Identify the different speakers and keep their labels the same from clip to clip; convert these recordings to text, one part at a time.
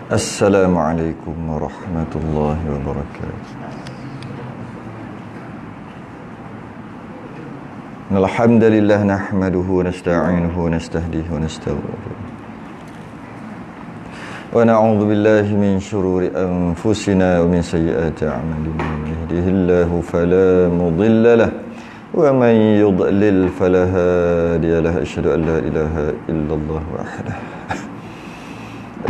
Speaker 1: Assalamualaikum warahmatullahi wabarakatuh. Alhamdulillah nahmaduhu wa nasta'inuhu wa nastahdihi wa nastaghfiruh. Wa na'udzu billahi min shururi anfusina wa min sayyiati a'malina. Man yahdihillahu fala mudilla lahu wa man yudlil fala hadiya lahu. Asyhadu an la ilaha illallah wahdahu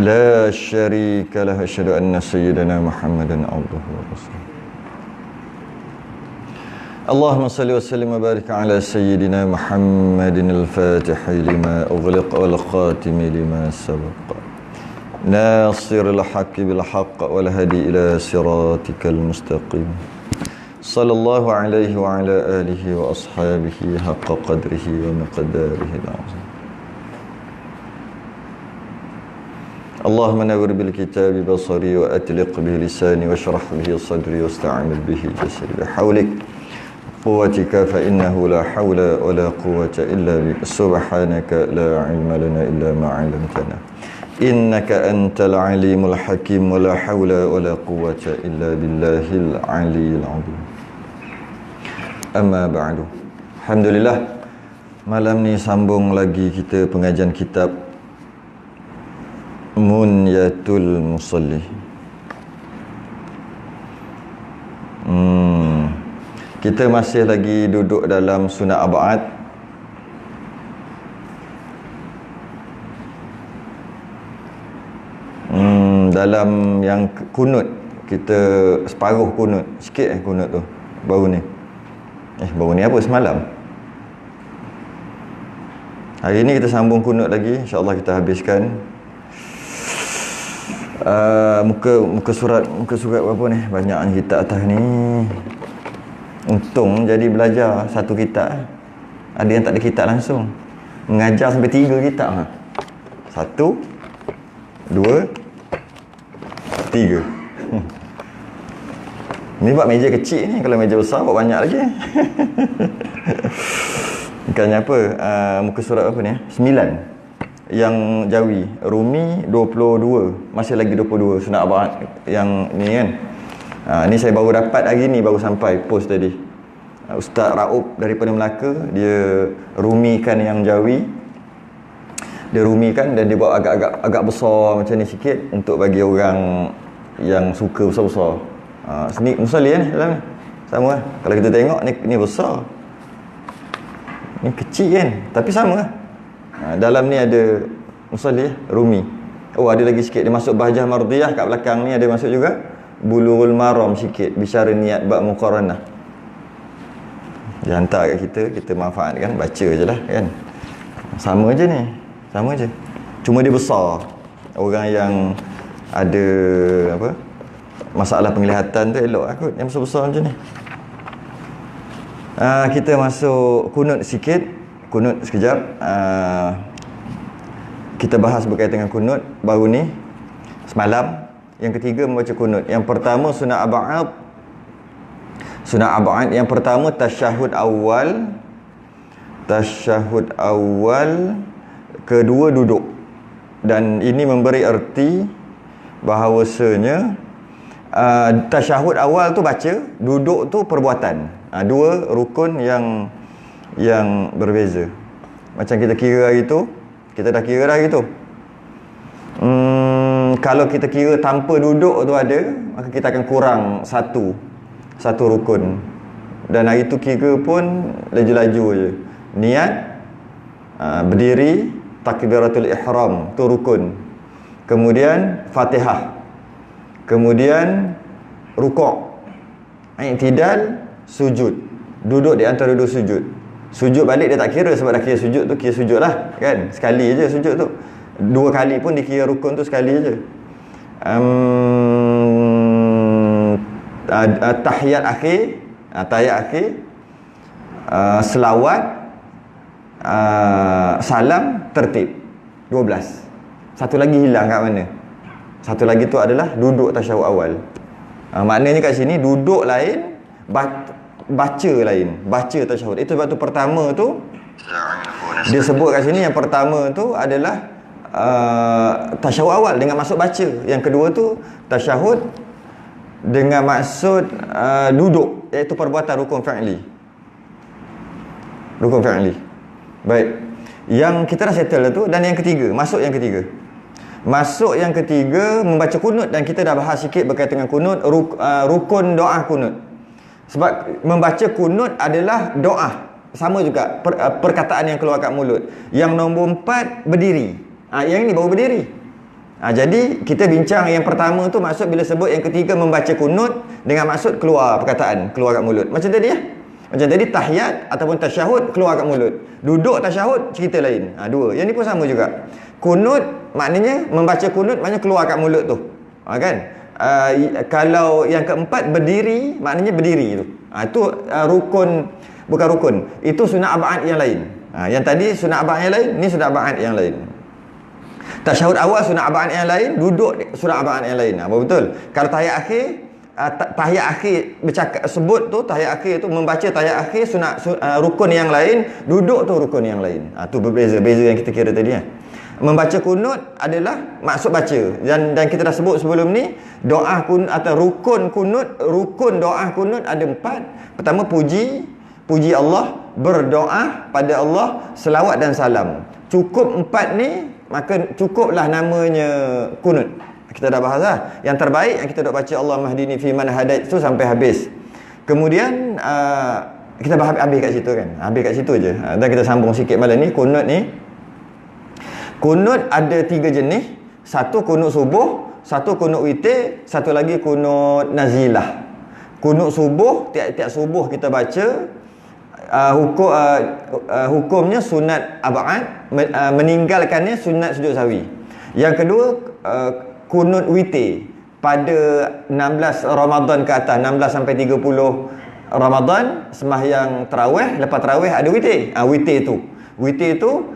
Speaker 1: la syarika lahu. Asyhadu anna sayyidana Muhammadan abduhu wa rasuluh. Allahumma salli wa sallim wa barik ala sayyidina Muhammadin al-Fatihi lima ughliq wal khatimi lima sabaq. Nasiril haqqi bil haqq wal hadi ila siratikal mustaqim. Sallallahu alaihi wa ala alihi wa ashabihi haqqa qadrihi wa miqdarihi al-azim. Allahumma nawwir bil kitabi basari wa atliq bihi lisani wa shrah bihi sadri wa sta'mil bihi jasadi bi hawlik quwwatika fa innahu la hawla wa la quwwata illa bik. Subhanaka la ilma lana illa ma 'allamtana innaka antal alimul hakim wa la hawla wa la quwwata illa billahil aliyyil 'azim. Amma ba'du. Alhamdulillah, malam ni sambung lagi kita pengajian kitab Munyatul Musalli. Kita masih lagi duduk dalam sunat ab'ad. Dalam yang kunut, kita separuh kunut, sikit kunut tu baru ni. Baru ni apa, semalam. Hari ni kita sambung kunut lagi, insya-Allah kita habiskan muka surat berapa ni? Banyak kitab atas ni. Untung jadi belajar satu kitab. Ada yang tak ada kitab langsung. Mengajar sampai 3 kitab. 1 2 3. Ni buat meja kecil ni. Kalau meja besar buat banyak lagi. Bukannya apa, muka surat apa ni? 9. Yang Jawi, Rumi 22. Masih lagi 22 sunat abad yang ni kan. Ni saya baru dapat hari ni, baru sampai post tadi. Ustaz Raub daripada Melaka, dia rumikan yang Jawi. Dia rumikan dan dia buat agak besar macam ni sikit untuk bagi orang yang suka besar-besar. Sini musalli kan dalam ni. Sama lah. Kalau kita tengok ni besar. Ni kecil kan, tapi sama lah. Dalam ni ada musalli rumi. Oh, ada lagi sikit dia masuk Bahjah Mardiyah kat belakang ni, ada masuk juga Bulughul Maram sikit, bicara niat bab muqaranah. Dia hantar kat kita manfaatkan, baca je lah kan. Sama je ni, sama je. Cuma dia besar. Orang yang ada apa, masalah penglihatan tu elok aku yang besar-besar macam ni. Kita masuk kunut sikit. Kunut sekejap. Kita bahas berkaitan dengan kunut baru ni semalam. Yang ketiga membaca kunut. Yang pertama sunat ab'ad. Sunat ab'ad yang pertama tasyahud awal. Tasyahud awal. Kedua duduk. Dan ini memberi erti bahawasanya tasyahud awal tu baca, duduk tu perbuatan. Dua rukun yang berbeza. Macam kita kira hari tu, kita dah kira dah hari tu. Kalau kita kira tanpa duduk tu ada, maka kita akan kurang satu rukun. Dan hari tu kira pun laju-laju je. Niat, berdiri, takbiratul ihram tu rukun. Kemudian Fatihah. Kemudian rukuk. I'tidal, sujud. Duduk di antara dua sujud. Sujud balik dia tak kira sebab dah kira sujud tu, kira sujud lah kan. Sekali je sujud tu. 2 kali pun dikira rukun tu sekali je. Tahiyat akhir, selawat, salam, tertib. 12. Satu lagi hilang kat mana? Satu lagi tu adalah duduk tasyahud awal. Maknanya kat sini duduk lain, baca lain. Baca tasyahud. Itu sebab tu pertama tu Dia sebut kat sini yang pertama tu adalah tasyahud awal dengan maksud baca. Yang kedua tu tasyahud dengan maksud duduk, iaitu perbuatan rukun fi'li. Rukun fi'li. Baik. Yang kita dah settle dah tu. Dan yang ketiga, masuk yang ketiga. Masuk yang ketiga membaca kunut, dan kita dah bahas sikit berkaitan dengan kunut, rukun doa kunut. Sebab membaca kunut adalah doa. Sama juga perkataan yang keluar kat mulut. Yang nombor 4 berdiri. Yang ini baru berdiri. Jadi kita bincang yang pertama tu maksud bila sebut yang ketiga membaca kunut dengan maksud keluar perkataan, keluar kat mulut. Macam tadi ya. Macam tadi tahiyat ataupun tasyahud keluar kat mulut. Duduk tasyahud cerita lain. Dua. Yang ni pun sama juga. Kunut maknanya membaca kunut maknanya keluar kat mulut tu. Kan? Kalau yang keempat berdiri maknanya berdiri tu. Itu rukun, bukan rukun. Itu sunat ab'ad yang lain. Yang tadi sunat ab'ad yang lain, ni sunat ab'ad yang lain. Tasyahud awal sunat ab'ad yang lain, duduk sunat ab'ad yang lain. Betul. Kalau tahiyat akhir, tahiyat akhir bercakap sebut tu, tahiyat akhir tu membaca tahiyat akhir sunat rukun yang lain, duduk tu rukun yang lain. Tu berbeza, beza yang kita kira tadi. Membaca kunut adalah maksud baca, dan kita dah sebut sebelum ni doa kunut atau rukun kunut, rukun doa kunut ada 4. Pertama puji Allah, berdoa pada Allah, selawat dan salam. Cukup 4 ni, maka cukuplah namanya kunut. Kita dah bahas lah. Yang terbaik yang kita dah baca Allah mahdini fi man hadait tu sampai habis. Kemudian kita habis kat situ kan. Habis kat situ je. Dan kita sambung sikit malam ni kunut ni. Kunut ada 3 jenis. Satu kunut subuh, satu kunut witir, satu lagi kunut nazilah. Kunut subuh, tiap-tiap subuh kita baca. Hukumnya sunat ab'ad, meninggalkannya sunat sujud sahwi. Yang kedua kunut witir pada 16 Ramadan ke atas, 16 sampai 30 Ramadan sembahyang tarawih, lepas tarawih ada witir. Witir tu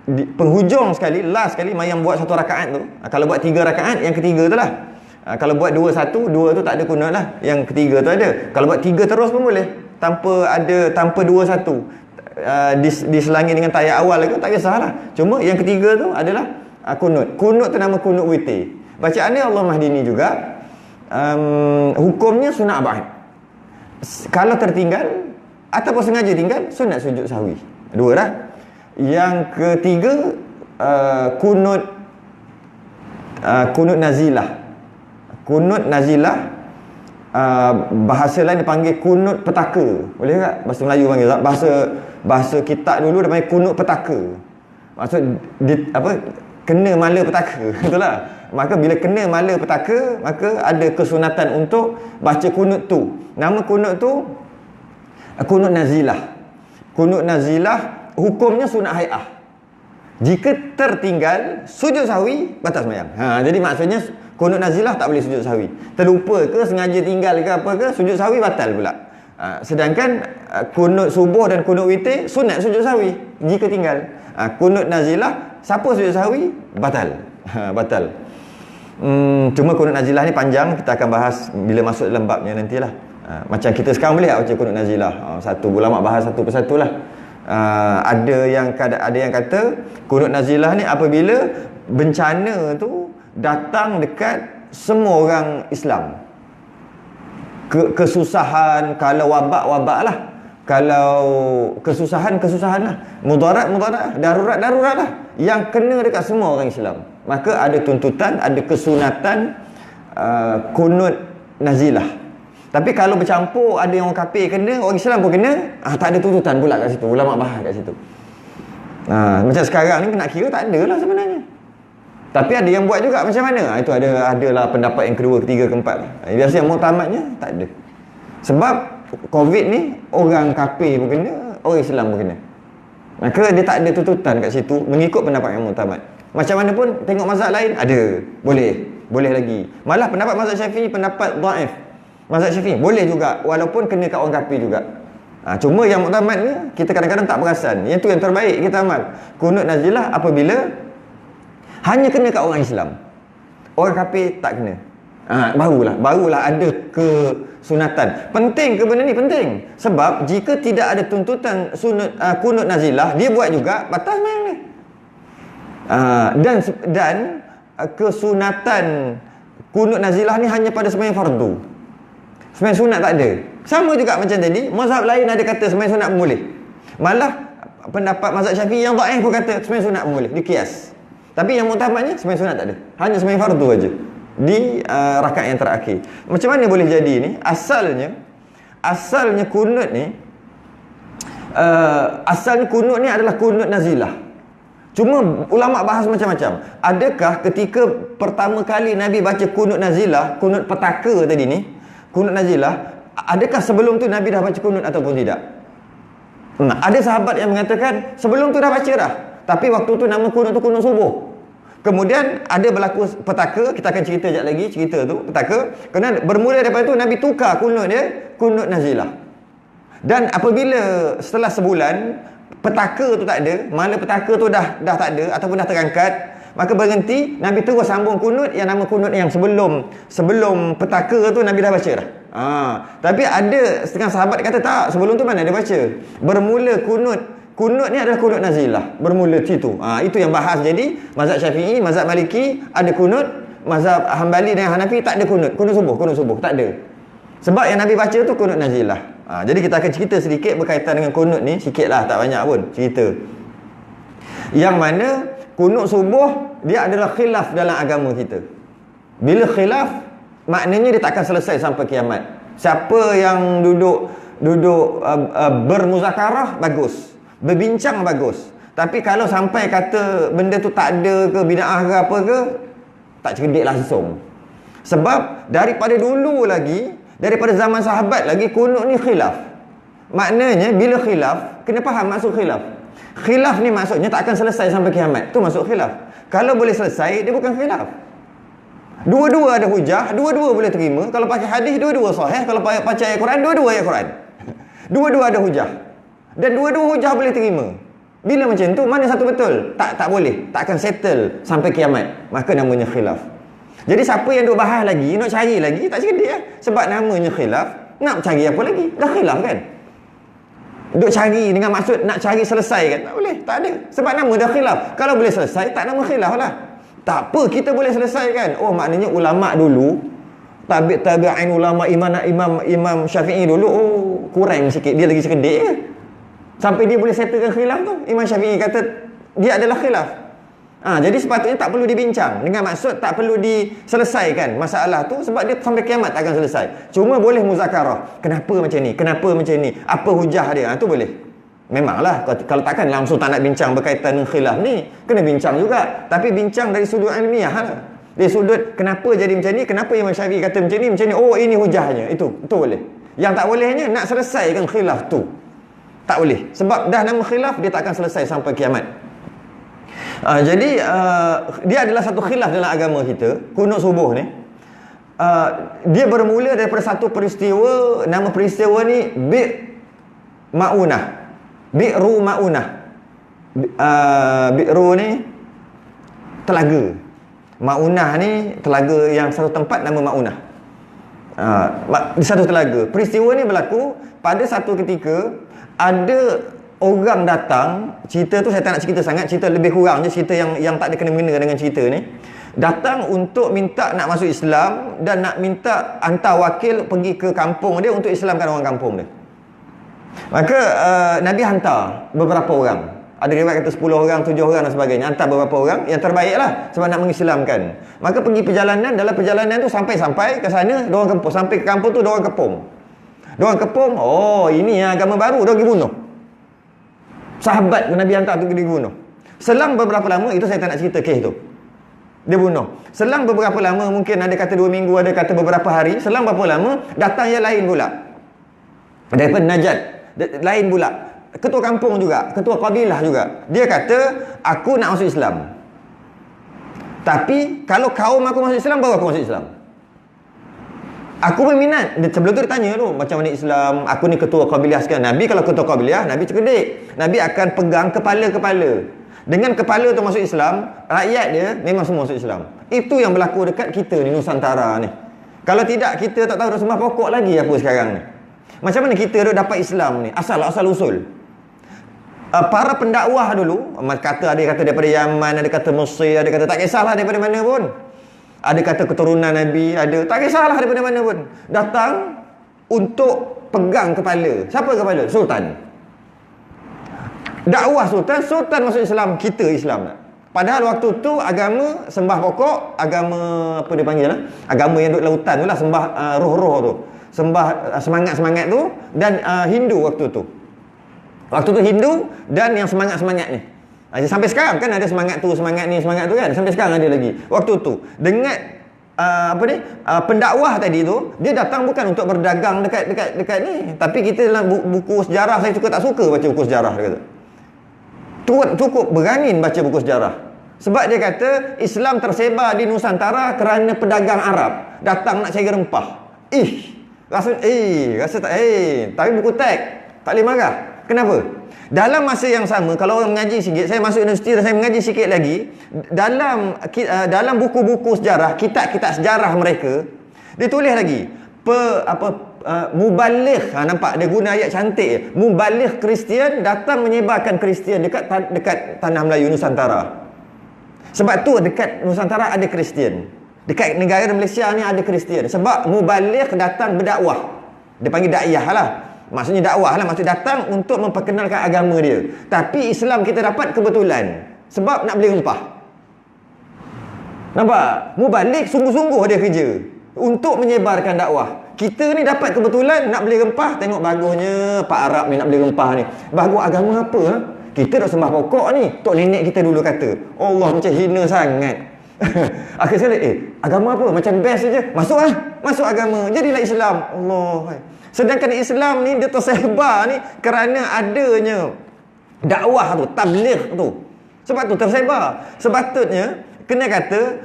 Speaker 1: di penghujung sekali, last sekali mayang buat 1 rakaat tu. Kalau buat 3 rakaat, yang ketiga tu lah. Kalau buat 2-1, 2 tu tak ada kunut lah. Yang ketiga tu ada. Kalau buat 3 terus pun boleh. Tanpa 2-1. Diselangi dengan tahiyat awal ke, tak kisahlah. Cuma yang ketiga tu adalah kunut. Kunut tu nama kunut witir. Bacaannya Allah mahdini juga. Hukumnya sunat ab'ad. Kalau tertinggal ataupun sengaja tinggal, sunat sujud sahwi. 2 dah. Yang ketiga kunut nazilah. Kunut nazilah bahasa lain dipanggil kunut petaka. Boleh tak? Bahasa Melayu panggil tak? Bahasa kitab dulu dia panggil kunut petaka. Maksud kena mala petaka. Betul lah. Maka bila kena mala petaka, maka ada kesunatan untuk baca kunut tu. Nama kunut tu kunut nazilah. Kunut nazilah hukumnya sunat hai'ah. Jika tertinggal sujud sahwi, batal sembahyang. Jadi maksudnya kunut nazilah tak boleh sujud sahwi. Terlupa ke, sengaja tinggal ke apa ke, sujud sahwi batal pula. Sedangkan kunut subuh dan kunut witir sunat sujud sahwi jika tinggal. Kunut nazilah siapa sujud sahwi batal. Batal. Cuma kunut nazilah ni panjang, kita akan bahas bila masuk dalam babnya nantilah. Macam kita sekarang boleh tak baca kunut nazilah? Satu ulama bahas satu persatu lah. Ada yang kata kunut nazilah ni apabila bencana tu datang dekat semua orang Islam. Kesusahan, kalau wabak lah, kalau kesusahan lah, mudarat darurat lah, yang kena dekat semua orang Islam, maka ada tuntutan, ada kesunatan kunut nazilah. Tapi kalau bercampur, ada yang orang kafir kena, orang Islam pun kena, tak ada tuntutan pula kat situ. Ulama bahas kat situ. Macam sekarang ni nak kira tak ada lah sebenarnya. Tapi ada yang buat juga macam mana? Itu adalah pendapat yang kedua, ketiga, keempat. Biasa yang muktamadnya tak ada. Sebab COVID ni orang kafir pun kena, orang Islam pun kena. Maka dia tak ada tuntutan kat situ mengikut pendapat yang muktamad. Macam mana pun tengok mazhab lain ada, boleh lagi. Malah pendapat mazhab Syafi'i pendapat dhaif. Mazhab Syafi'i boleh juga walaupun kena kat orang kafir juga. Cuma yang muktamad ni kita kadang-kadang tak perasan. Yang tu yang terbaik kita amal. Kunut nazilah apabila hanya kena kat orang Islam, orang kafir tak kena. Barulah ada kesunatan. Penting ke benda ni? Penting. Sebab jika tidak ada tuntutan kunut nazilah, dia buat juga, batal sembahyang ni. Dan kesunatan kunut nazilah ni hanya pada sembahyang fardu. Sembahyang sunat tak ada. Sama juga macam tadi, mazhab lain ada kata sembahyang sunat pun boleh. Malah pendapat mazhab Syafi'i yang dhaif pun kata sembahyang sunat pun boleh, dikias. Tapi yang muktamadnya sembahyang sunat tak ada. Hanya sembahyang fardu aja di rakaat yang terakhir. Macam mana boleh jadi ni? Asalnya kunut ni adalah kunut nazilah. Cuma ulama bahas macam-macam. Adakah ketika pertama kali Nabi baca kunut nazilah, kunut petaka tadi ni, kunut nazilah, adakah sebelum tu Nabi dah baca kunut ataupun tidak? Ada sahabat yang mengatakan sebelum tu dah baca dah, tapi waktu tu nama kunut tu kunut subuh. Kemudian ada berlaku petaka, kita akan cerita sekejap lagi cerita tu, petaka. Kerana bermula daripada tu Nabi tukar kunut dia, kunut nazilah. Dan apabila setelah sebulan petaka tu tak ada, mana petaka tu dah tak ada ataupun dah terangkat, maka berhenti, Nabi terus sambung kunut yang nama kunut yang sebelum petaka tu Nabi dah baca dah. Tapi ada setengah sahabat kata tak, sebelum tu mana dia baca. Bermula kunut ni adalah kunut nazilah. Bermula situ. Itu yang bahas. Jadi mazhab Syafi'i, mazhab Maliki ada kunut, mazhab Hambali dan Hanafi tak ada kunut. Kunut subuh tak ada. Sebab yang Nabi baca tu kunut nazilah. Jadi kita akan cerita sedikit berkaitan dengan kunut ni, sikitlah, tak banyak pun cerita. Yang mana kunut subuh dia adalah khilaf dalam agama kita. Bila khilaf, maknanya dia tak akan selesai sampai kiamat. Siapa yang duduk bermuzakarah, bagus, berbincang, bagus. Tapi kalau sampai kata benda tu tak ada ke, bid'ah ke apa ke, tak cerdik langsung. Sebab daripada dulu lagi, daripada zaman sahabat lagi, kunut ni khilaf. Maknanya bila khilaf, kena faham maksud khilaf. Khilaf ni maksudnya tak akan selesai sampai kiamat. Tu maksud khilaf. Kalau boleh selesai, dia bukan khilaf. Dua-dua ada hujah, dua-dua boleh terima. Kalau pakai hadis, dua-dua sahih. Kalau pakai ayat Quran, dua-dua ayat Quran. Dua-dua ada hujah. Dan dua-dua hujah boleh terima. Bila macam tu, mana satu betul? Tak boleh. Tak akan settle sampai kiamat. Maka namanya khilaf. Jadi siapa yang duk bahas lagi, nak cari lagi, tak cerdik lah. Sebab namanya khilaf, nak cari apa lagi? Dah khilaf kan? Duk cari dengan maksud nak cari selesai kan? Tak boleh, tak ada. Sebab nama dah khilaf. Kalau boleh selesai, tak nama khilaf lah. Tak apa, kita boleh selesaikan. Oh, maknanya ulama dulu, tabi'in ulama Imam Syafi'i dulu, oh, kurang sikit. Dia lagi cerdik ke? Sampai dia boleh settlekan khilaf tu. Imam Syafi'i kata dia adalah khilaf. Jadi sepatutnya tak perlu dibincang. Dengan maksud tak perlu diselesaikan masalah tu, sebab dia sampai kiamat tak akan selesai. Cuma boleh muzakarah. Kenapa macam ni? Kenapa macam ni? Apa hujah dia? Tu boleh. Memanglah, kalau takkan langsung tak nak bincang berkaitan dengan khilaf ni, kena bincang juga. Tapi bincang dari sudut ilmiah lah. Dari sudut kenapa jadi macam ni, kenapa Imam Syafi'i kata macam ni, oh ini hujahnya. Itu boleh. Yang tak bolehnya nak selesaikan khilaf tu, tak boleh. Sebab dah nama khilaf, dia tak akan selesai sampai kiamat. Jadi dia adalah satu khilaf dalam agama kita, kunut subuh ni. Dia bermula daripada satu peristiwa. Nama peristiwa ni Bi'ru Ma'unah. Bi'ru ni telaga. Ma'unah ni telaga yang satu tempat nama Ma'unah. Di satu telaga. Peristiwa ni berlaku pada satu ketika ada orang datang. Cerita tu saya tak nak cerita sangat, cerita lebih kurang je, cerita yang tak ada kena-mengena dengan cerita ni. Datang untuk minta nak masuk Islam dan nak minta hantar wakil pergi ke kampung dia untuk Islamkan orang kampung dia. Maka Nabi hantar beberapa orang. Ada riwayat kata 10 orang, 7 orang dan sebagainya. Hantar beberapa orang, yang terbaik lah sebab nak mengislamkan. Maka pergi perjalanan, dalam perjalanan tu sampai ke sana, diorang kepung. Sampai ke kampung tu, diorang kepung. Oh ini agama baru, diorang pergi bunuh sahabat Nabi hantar tu, pergi bunuh. Selang beberapa lama, itu saya tak nak cerita kes tu, dia bunuh. Selang beberapa lama, mungkin ada kata 2 minggu, ada kata beberapa hari. Selang beberapa lama, datang yang lain pula daripada Najd, lain pula, ketua kampung juga, ketua kabilah juga. Dia kata, aku nak masuk Islam, tapi kalau kaum aku masuk Islam, baru aku masuk Islam. Aku berminat. Sebelum tu dia tanya tu, macam mana Islam, aku ni ketua kabilah sekian. Nabi kalau ketua kabilah, Nabi cerdik. Nabi akan pegang kepala-kepala. Dengan kepala tu masuk Islam, rakyat dia memang semua masuk Islam. Itu yang berlaku dekat kita ni, Nusantara ni. Kalau tidak, kita tak tahu nak sembah pokok lagi apa sekarang ni. Macam mana kita duk dapat Islam ni? Asal usul. Para pendakwah dulu, kata ada kata daripada Yaman, ada kata Mesir, ada kata tak kisahlah daripada mana pun. Ada kata keturunan Nabi, ada tak kisahlah daripada mana pun. Datang untuk pegang kepala. Siapa kepala? Sultan. Dakwah sultan masuk Islam, kita Islam tak? Padahal waktu tu agama sembah pokok, agama apa dia panggil lah? Agama yang duduk lautan tu lah, sembah roh-roh tu. Sembah semangat-semangat tu, dan Hindu waktu tu. Waktu tu Hindu dan yang semangat-semangat ni. Sampai sekarang kan ada semangat tu, semangat ni, semangat tu kan. Sampai sekarang ada lagi. Waktu tu dengan pendakwah tadi tu, dia datang bukan untuk berdagang dekat ni. Tapi kita dalam buku sejarah, saya tak suka baca buku sejarah, dia kata. Cukup berangin baca buku sejarah. Sebab dia kata Islam tersebar di Nusantara kerana pedagang Arab datang nak cari rempah. Rasa tak tapi buku teks tak boleh marah. Kenapa? Dalam masa yang sama, kalau orang mengaji sikit, saya masuk universiti dan saya mengaji sikit lagi, dalam buku-buku sejarah, kitab-kitab sejarah mereka, dia tulis lagi mubaligh, nampak dia guna ayat cantik, mubaligh Kristian datang menyebarkan Kristian dekat tanah Melayu Nusantara. Sebab tu dekat Nusantara ada Kristian, dekat negara Malaysia ni ada Kristian, sebab mubaligh datang berdakwah. Dia panggil dakwah lah, maksudnya dakwah lah, maksud datang untuk memperkenalkan agama dia. Tapi Islam kita dapat kebetulan sebab nak beli rempah. Nampak? Mubaligh sungguh-sungguh dia kerja untuk menyebarkan dakwah. Kita ni dapat kebetulan nak beli rempah, tengok bagusnya Pak Arab ni nak beli rempah ni. Bagus agama apa? Ha? Kita dah sembah pokok ni. Tok nenek kita dulu kata, Allah macam hina sangat. Akhir sekali, agama apa? Macam best saja. Masuk agama. Jadilah Islam. Allah. Sedangkan Islam ni dia tersebar ni kerana adanya dakwah tu, tabligh tu. Sebab tu tersebar. Sepatutnya kena kata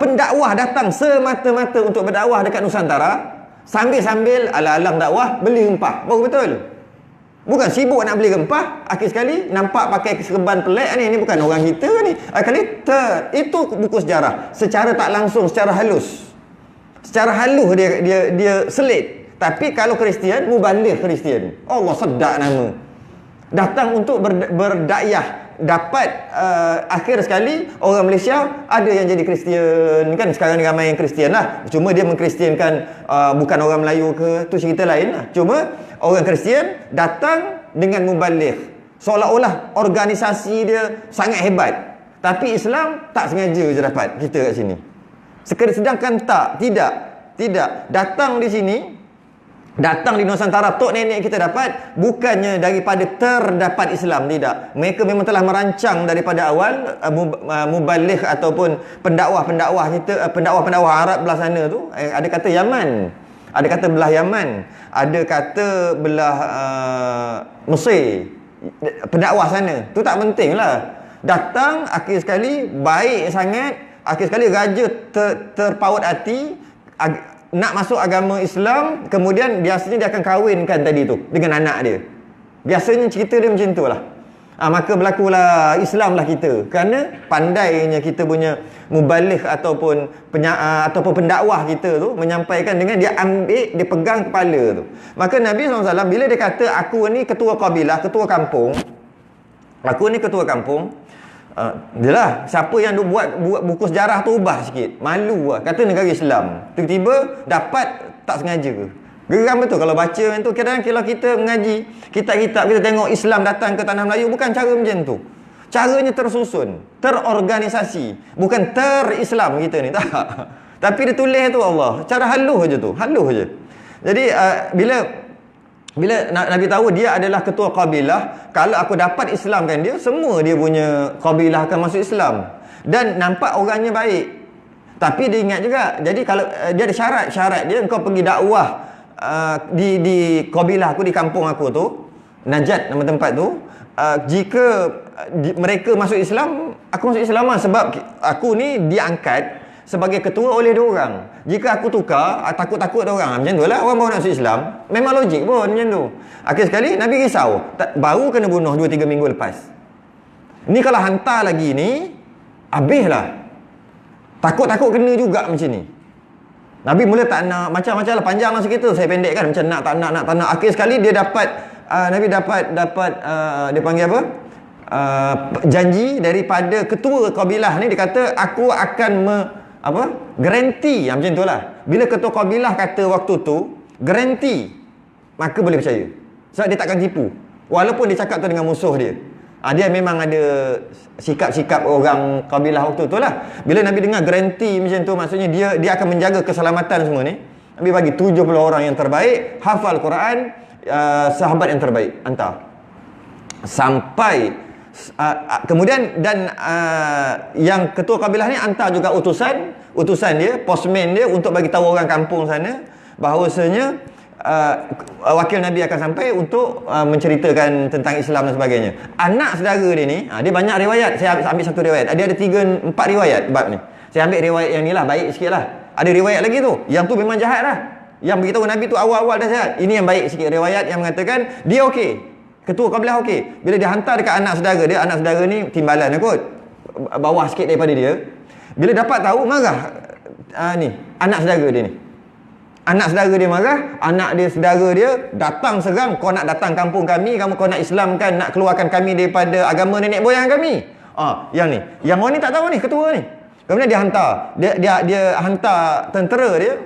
Speaker 1: pendakwah datang semata-mata untuk berdakwah dekat Nusantara, sambil-sambil alang-alang dakwah beli rempah. Baru betul. Bukan sibuk nak beli rempah, akhir sekali nampak pakai serban pelik ni bukan orang kita ni. Akhir kali itu buku sejarah. Secara tak langsung, secara halus. Secara halus dia selit. Tapi kalau Kristian, mubaligh Kristian. Allah sedap nama. Datang untuk berdakwah. Dapat akhir sekali orang Malaysia ada yang jadi Kristian kan. Sekarang ni ramai yang Kristian lah. Cuma dia mengkristiankan bukan orang Melayu ke, tu cerita lain lah. Cuma orang Kristian datang dengan mubaligh, seolah-olah organisasi dia sangat hebat. Tapi Islam tak sengaja je dapat kita kat sini. Sedangkan tidak datang di sini, datang di Nusantara, tok nenek kita dapat bukannya daripada terdapat Islam, tidak. Mereka memang telah merancang daripada awal mubaligh ataupun pendakwah-pendakwah kita, pendakwah-pendakwah Arab belah sana tu. Ada kata Yaman, ada kata belah Yaman, ada kata belah Mesir, pendakwah sana. Tu tak penting lah. Datang akhir sekali baik sangat, akhir sekali raja terpaut hati nak masuk agama Islam, kemudian biasanya dia akan kahwinkan tadi tu dengan anak dia. Biasanya cerita dia macam tu lah. Maka berlakulah Islam lah kita, kerana pandainya kita punya mubaligh ataupun pendakwah kita tu menyampaikan dengan dia ambil, dia pegang kepala tu. Maka Nabi SAW bila dia kata aku ni ketua kabilah, ketua kampung, aku ni ketua kampung, dia lah siapa yang buat buku sejarah tu ubah sikit, malu lah, kata negara Islam, tiba-tiba dapat tak sengaja. Geram betul kalau baca macam tu. Kadang-kadang kalau kita mengaji kitab-kitab, kita tengok Islam datang ke tanah Melayu, bukan cara macam tu. Caranya tersusun, terorganisasi, bukan ter-Islam kita ni, tak. Tapi dia tulis tu Allah, cara halus je tu, halus je. Jadi bila Nabi tahu dia adalah ketua kabilah, kalau aku dapat Islamkan dia, semua dia punya kabilah akan masuk Islam. Dan nampak orangnya baik. Tapi dia ingat juga, jadi kalau dia ada syarat dia, engkau pergi dakwah di kabilah aku, di kampung aku tu, Najat nama tempat tu, jika mereka masuk Islam, aku masuk Islam lah, sebab aku ni diangkat sebagai ketua oleh dua orang. Jika aku tukar, takut-takut orang. Macam tu lah orang baru nak masuk Islam. Memang logik pun macam tu. Akhir sekali Nabi risau, baru kena bunuh 2-3 minggu lepas. Ni kalau hantar lagi ni, habislah. Takut-takut kena juga macam ni. Nabi mula tak nak, macam-macam lah, panjang lah sikit tu, saya pendek kan, macam nak tak nak. Akhir sekali dia dapat Nabi dapat dia panggil apa, janji daripada ketua kabilah ni. Dia kata aku akan garanti, macam tu lah. Bila ketua kabilah kata waktu tu garanti, maka boleh percaya, sebab dia takkan tipu walaupun dia cakap tu dengan musuh dia. Dia memang ada sikap-sikap orang kabilah waktu tu lah. Bila Nabi dengar garanti macam tu, maksudnya dia akan menjaga keselamatan semua ni. Nabi bagi 70 orang yang terbaik, hafal Quran, sahabat yang terbaik, hantar. Sampai kemudian dan yang ketua kabilah ni hantar juga utusan dia, postman dia, untuk bagi tahu orang kampung sana bahawasanya wakil Nabi akan sampai untuk menceritakan tentang Islam dan sebagainya. Anak saudara dia ni, dia banyak riwayat. Saya ambil satu riwayat. Dia ada 3-4 riwayat bab ni. Saya ambil riwayat yang ni lah, baik sikit lah. Ada riwayat lagi tu, yang tu memang jahat lah. Yang beritahu Nabi tu awal-awal dah jahat. Ini yang baik sikit, riwayat yang mengatakan dia okey, ketua kabilah okey. Bila dia hantar dekat anak saudara ni timbalan kot, bawah sikit daripada dia. Bila dapat tahu, marah ni anak saudara dia ni. Anak saudara dia marah, anak dia saudara dia datang serang, kau nak datang kampung kami, kau nak Islamkan, nak keluarkan kami daripada agama nenek moyang kami. Yang ni, yang orang ni tak tahu ni, ketua ni. Kemudian dia hantar, dia hantar tentera dia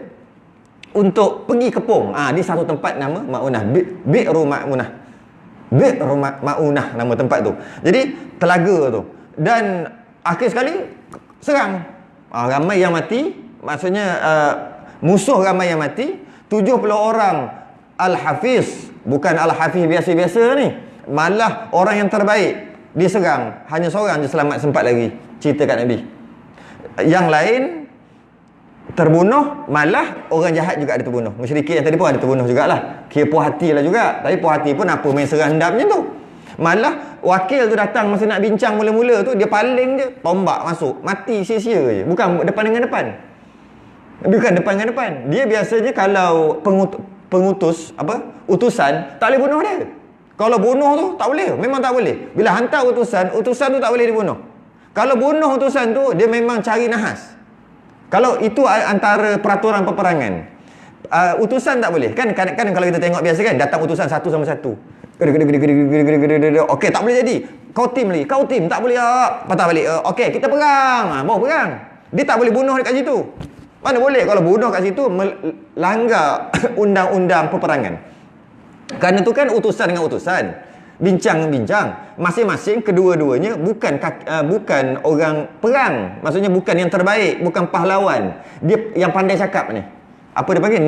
Speaker 1: untuk pergi kepung. Di satu tempat nama Ma'unah, Bi'ru Ma'unah nama tempat tu. Jadi telaga tu. Dan akhir sekali serang. Ramai yang mati, maksudnya musuh ramai yang mati. 70 orang Al-Hafiz, bukan Al-Hafiz biasa-biasa ni, malah orang yang terbaik diserang. Hanya seorang je selamat, sempat lagi cerita kat Nabi. Yang lain terbunuh, malah orang jahat juga ada terbunuh. Musyrikin yang tadi pun ada terbunuh jugalah. Kira puas hati lah juga. Tapi puas hati pun apa main serang hendap macam tu. Malah wakil tu datang masa nak bincang mula-mula tu, dia paling je, tombak masuk, mati sia-sia je. Bukan depan dengan depan. Bukan depan dengan depan. Dia biasanya kalau pengutus utusan, tak boleh bunuh dia. Kalau bunuh tu tak boleh, memang tak boleh. Bila hantar utusan tu tak boleh dibunuh. Kalau bunuh utusan tu, dia memang cari nahas. Kalau itu antara peraturan peperangan. Utusan tak boleh. Kan kalau kita tengok biasa kan, datang utusan satu sama satu. Okey, tak boleh jadi. Kau tim tak boleh. Patah balik. Okey, kita perang. Mau perang. Dia tak boleh bunuh dekat situ. Mana boleh kalau bunuh kat situ melanggar undang-undang peperangan. Kerana tu kan utusan dengan utusan, bincang dengan bincang. Masing-masing kedua-duanya bukan orang perang. Maksudnya bukan yang terbaik, bukan pahlawan. Dia yang pandai cakap ni. Apa dia panggil?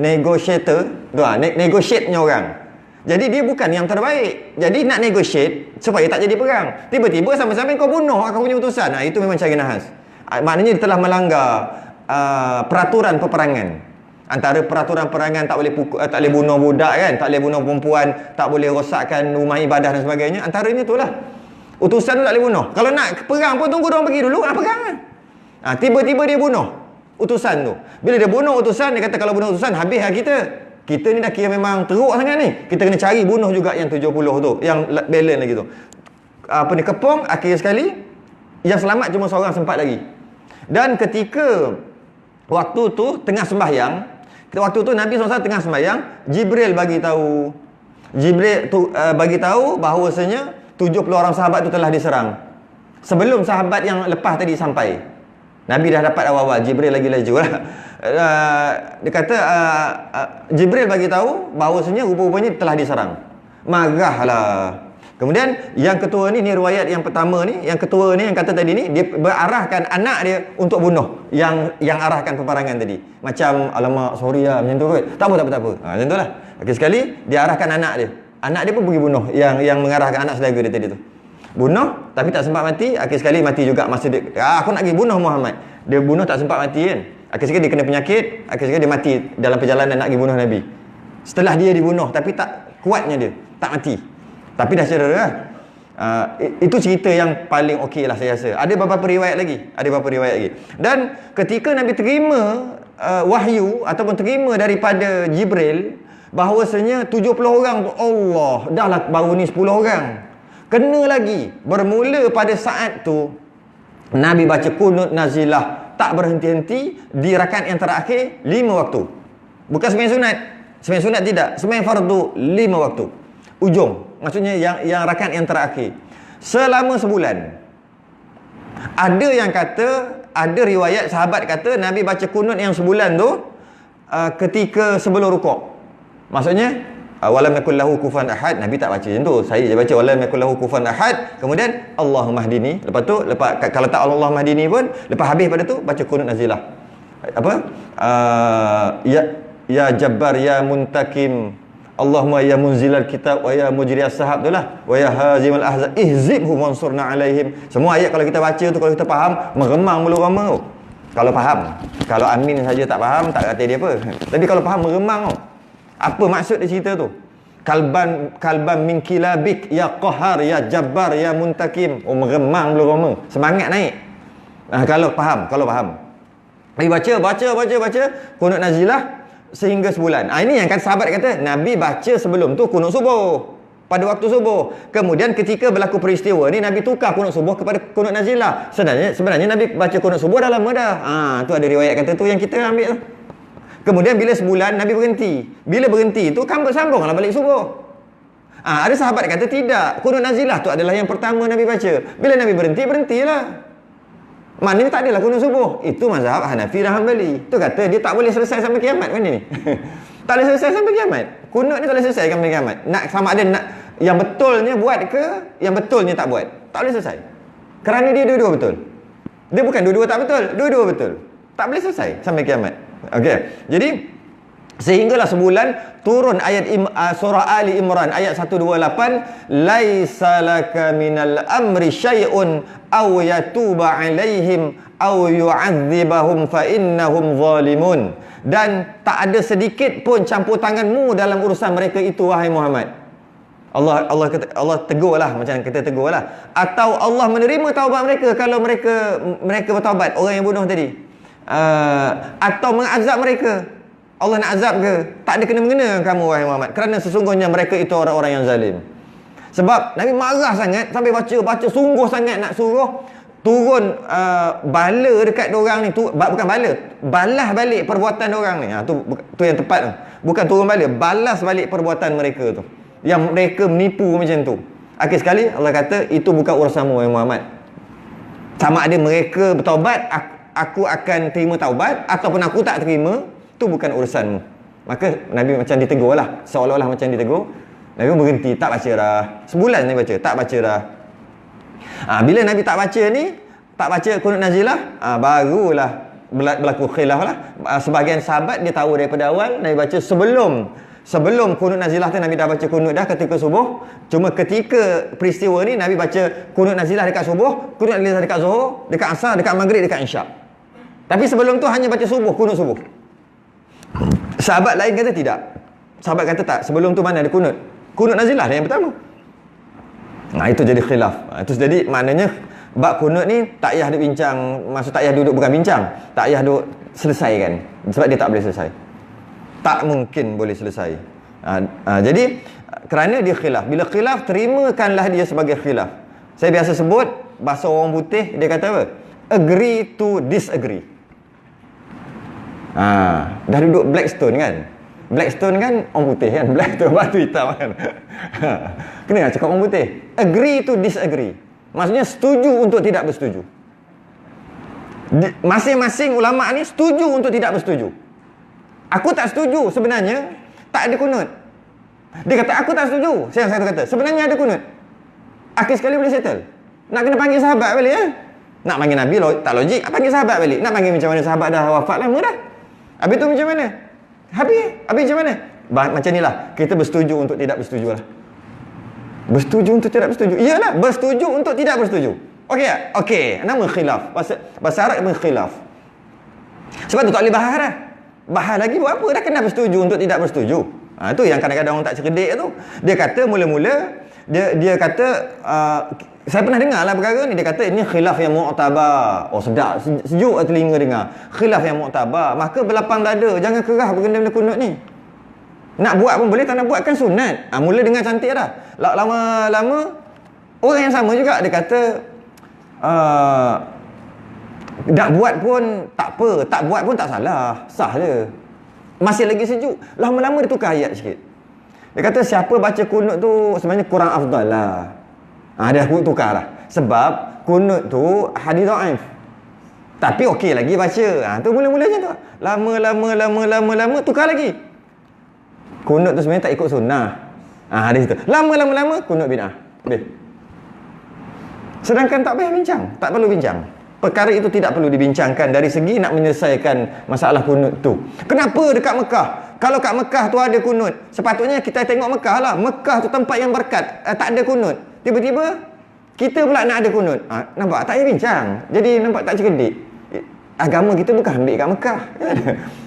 Speaker 1: Negotiator. Negotiate-nya orang. Jadi dia bukan yang terbaik. Jadi nak negotiate supaya tak jadi perang. Tiba-tiba sama-sama kau bunuh kau punya utusan. Itu memang cari nahas. Maknanya dia telah melanggar peraturan peperangan. Antara peraturan perangan, tak boleh bunuh budak kan, tak boleh bunuh perempuan, tak boleh rosakkan rumah ibadah dan sebagainya. Antaranya itulah. Utusan tu tak boleh bunuh. Kalau nak perang pun tunggu diorang pergi dulu, nak perang kan. Tiba-tiba dia bunuh utusan tu. Bila dia bunuh utusan, dia kata kalau bunuh utusan habis lah kita. Kita ni dah kira memang teruk sangat ni. Kita kena cari bunuh juga yang 70 tu, yang balance lagi tu. Kepung, akhir sekali yang selamat cuma seorang sempat lagi. Dan ketika waktu tu tengah sembahyang, waktu tu Nabi SAW tengah sembahyang, Jibril bagi tahu bahawasanya 70 orang sahabat tu telah diserang. Sebelum sahabat yang lepas tadi sampai, Nabi dah dapat awal-awal. Jibril lagi laju lah. Dia kata Jibril bagi tahu bahawasanya rupa-rupanya telah diserang. Marahlah. Kemudian yang ketua ni riwayat yang pertama ni, yang ketua ni yang kata tadi ni, dia berarahkan anak dia untuk bunuh yang arahkan peperangan tadi. Macam alamak sorry lah macam tu kot. Tak apa. Macam tu lah. Akhir sekali dia arahkan anak dia. Anak dia pun pergi bunuh yang mengarahkan anak saudara dia tadi tu. Bunuh tapi tak sempat mati. Akhir sekali mati juga masa dia aku nak pergi bunuh Muhammad. Dia bunuh tak sempat mati kan. Akhir sekali dia kena penyakit. Akhir sekali dia mati dalam perjalanan nak pergi bunuh Nabi. Setelah dia dibunuh tapi tak kuatnya dia, tak mati. Tapi dah cedera lah. Itu cerita yang paling okey lah saya rasa. Ada beberapa riwayat lagi. Dan ketika Nabi terima wahyu ataupun terima daripada Jibril bahawasanya 70 orang, Allah, dah lah baru ni 10 orang. Kena lagi. Bermula pada saat tu Nabi baca kunut nazilah tak berhenti-henti di rakaat yang terakhir 5 waktu. Bukan sembahyang sunat. Sembahyang sunat tidak, sembahyang fardu 5 waktu. Ujung, maksudnya yang rakaat yang terakhir. Selama sebulan. Ada yang kata, ada riwayat sahabat kata Nabi baca kunut yang sebulan tu ketika sebelum rukuk. Maksudnya walam yakul lahu kufuwan ahad, Nabi tak baca macam tu. Saya je baca walam yakul lahu kufuwan ahad, kemudian Allahumma hdini. Lepas tu kalau tak Allahumma hdini pun, lepas habis pada tu baca kunut nazilah. Apa? Ya Jabbar ya Muntakim, Allahumma ya munzilal kitab wa ya mujriyas sahab, itulah. Wa ya hazimal ahzab ihzibhum wansurna alaihim. Semua ayat kalau kita baca tu, kalau kita faham, meremang mulut rama tu. Kalau faham. Kalau amin saja tak faham, tak kata dia apa. Tapi kalau faham, meremang tu. Apa maksud dia cerita tu? Kalban min kilabik ya qahar ya Jabbar ya Muntakim. Oh, meremang mulut rama. Semangat naik. Kalau faham. Tapi baca kunut nazilah sehingga sebulan. Ini yang sahabat kata Nabi baca sebelum tu kunut subuh, pada waktu subuh. Kemudian ketika berlaku peristiwa ni, Nabi tukar kunut subuh kepada kunut nazilah. Sebenarnya Nabi baca kunut subuh dah lama dah. Tu ada riwayat kata tu yang kita ambil tu. Kemudian bila sebulan Nabi berhenti. Bila berhenti tu sambunglah balik subuh. Ada sahabat kata tidak, kunut nazilah tu adalah yang pertama Nabi baca. Bila Nabi berhentilah. Maknanya tak adalah kunut subuh. Itu mazhab Hanafi dan Hanbali. Tu kata dia tak boleh selesai sampai kiamat benda ni. Tak boleh selesai sampai kiamat. Kunut ni tak boleh selesai sampai kiamat. Nak sama ada nak yang betulnya buat ke, yang betulnya tak buat. Tak boleh selesai. Kerana dia dua-dua betul. Dia bukan dua-dua tak betul, dua-dua betul. Tak boleh selesai sampai kiamat. Okey. Jadi sehinggalah sebulan turun ayat surah Ali Imran ayat 128, laisa laka minal amri syai'un aw yatuba alaihim aw yu'adzibahum fa innahum zalimun. Dan tak ada sedikit pun campur tanganmu dalam urusan mereka itu, wahai Muhammad. Allah tegurlah, macam kita tegurlah, atau Allah menerima taubat mereka kalau mereka bertaubat, orang yang bunuh tadi, atau mengazab mereka. Allah nak azab ke? Tak ada kena-mengena kamu, wahai Muhammad, kerana sesungguhnya mereka itu orang-orang yang zalim. Sebab Nabi marah sangat sampai baca sungguh sangat nak suruh turun bala dekat diorang ni. Bukan bala, balas balik perbuatan diorang ni. Tu yang tepat tu. Bukan turun bala, balas balik perbuatan mereka tu, yang mereka menipu macam tu. Akhir sekali Allah kata itu bukan urusanmu, wahai Muhammad. Sama ada mereka bertaubat, aku akan terima taubat, ataupun aku tak terima, itu bukan urusanmu. Maka Nabi macam ditegur lah, seolah-olah macam ditegur. Nabi berhenti, tak baca dah. Sebulan Nabi baca, tak baca dah. Bila Nabi tak baca kunut nazilah, barulah berlaku khilaf lah. Sebahagian sahabat dia tahu daripada awal Nabi baca sebelum kunut nazilah tu, Nabi dah baca kunut dah ketika subuh. Cuma ketika peristiwa ni Nabi baca kunut nazilah dekat subuh, kunut nazilah dekat zuhur, dekat asar, dekat maghrib, dekat isyak. Tapi sebelum tu hanya baca subuh, kunut subuh. Sahabat lain kata tidak. Sahabat kata tak, sebelum tu mana ada kunut nazilah yang pertama. Itu jadi khilaf. Itu jadi maknanya bab kunut ni tak payah duk bincang. Maksud tak payah duduk, bukan bincang, tak payah duk selesaikan. Sebab dia tak boleh selesai. Tak mungkin boleh selesai. Jadi kerana dia khilaf. Bila khilaf, terimakanlah dia sebagai khilaf. Saya biasa sebut bahasa orang putih, dia kata apa? Agree to disagree. Dah duduk Blackstone kan? Blackstone kan orang putih kan? Blackstone batu hitam kan? Kena cakap orang putih. Agree to disagree. Maksudnya setuju untuk tidak bersetuju. Masing-masing ulama ni setuju untuk tidak bersetuju. Aku tak setuju sebenarnya tak ada kunut. Dia kata aku tak setuju. Saya kata sebenarnya ada kunut. Akhir sekali boleh settle. Nak kena panggil sahabat balik ya? Nak panggil Nabi tak logik. Panggil sahabat balik. Nak panggil macam mana, sahabat dah wafat lama dah. Habis tu macam mana? Habis macam mana? Macam ni lah. Kita bersetuju untuk tidak bersetuju lah. Bersetuju untuk tidak bersetuju. Iyalah, bersetuju untuk tidak bersetuju. Okey tak? Okey. Nama khilaf. Bahasa Arab nama khilaf. Sebab tu tak boleh bahas dah. Bahas lagi buat apa? Dah kena bersetuju untuk tidak bersetuju. Tu yang kadang-kadang orang tak cerdik tu. Dia kata mula-mula, dia kata, saya pernah dengar lah perkara ni. Dia kata ini khilaf yang mu'tabar. Oh sedap, sejuk telinga dengar. Khilaf yang mu'tabar. Maka berlapang dada, jangan kerah bergenda-genda kunut ni. Nak buat pun boleh, tak nak buat kan sunat. Mula dengar cantik dah. Lama-lama orang yang sama juga dia kata Nak buat pun tak apa, tak buat pun tak salah, sah je. Masih lagi sejuk. Lama-lama dia tukar ayat sikit. Dia kata siapa baca kunut tu sebenarnya kurang afdal lah. Dia tukar lah. Sebab kunut tu hadis dhaif. Tapi okey lagi baca. Tu mula-mula macam tu. Lama tukar lagi. Kunut tu sebenarnya tak ikut sunnah. Hadis tu. Lama kunut bid'ah. Habis. Sedangkan tak payah bincang, tak perlu bincang. Perkara itu tidak perlu dibincangkan dari segi nak menyelesaikan masalah kunut tu. Kenapa dekat Mekah? Kalau kat Mekah tu ada kunut, sepatutnya kita tengok Mekah lah. Mekah tu tempat yang berkat, tak ada kunut. Tiba-tiba kita pula nak ada kunut. Nampak? Tak payah bincang. Jadi nampak tak cerdik. Agama kita bukan ambil kat Mekah.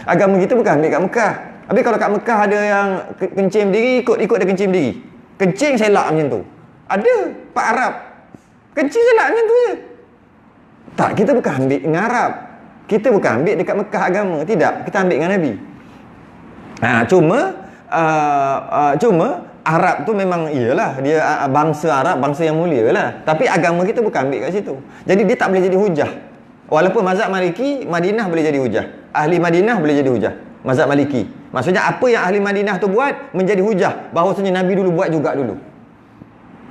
Speaker 1: Agama kita bukan ambil kat Mekah. Habis kalau kat Mekah ada yang kencing berdiri, ikut dia kencing berdiri. Kencing selak macam tu. Ada Pak Arab kencing selak macam tu je. Tak, kita bukan ambil dengan Arab. Kita bukan ambil dekat Mekah agama. Tidak, kita ambil dengan Nabi. Cuma Arab tu memang iyalah, dia bangsa Arab, bangsa yang mulia lah. Tapi agama kita bukan ambil kat situ. Jadi dia tak boleh jadi hujah. Walaupun mazhab Maliki, Madinah boleh jadi hujah. Ahli Madinah boleh jadi hujah. Mazhab Maliki. Maksudnya apa yang ahli Madinah tu buat menjadi hujah. Bahawasanya Nabi dulu buat juga dulu.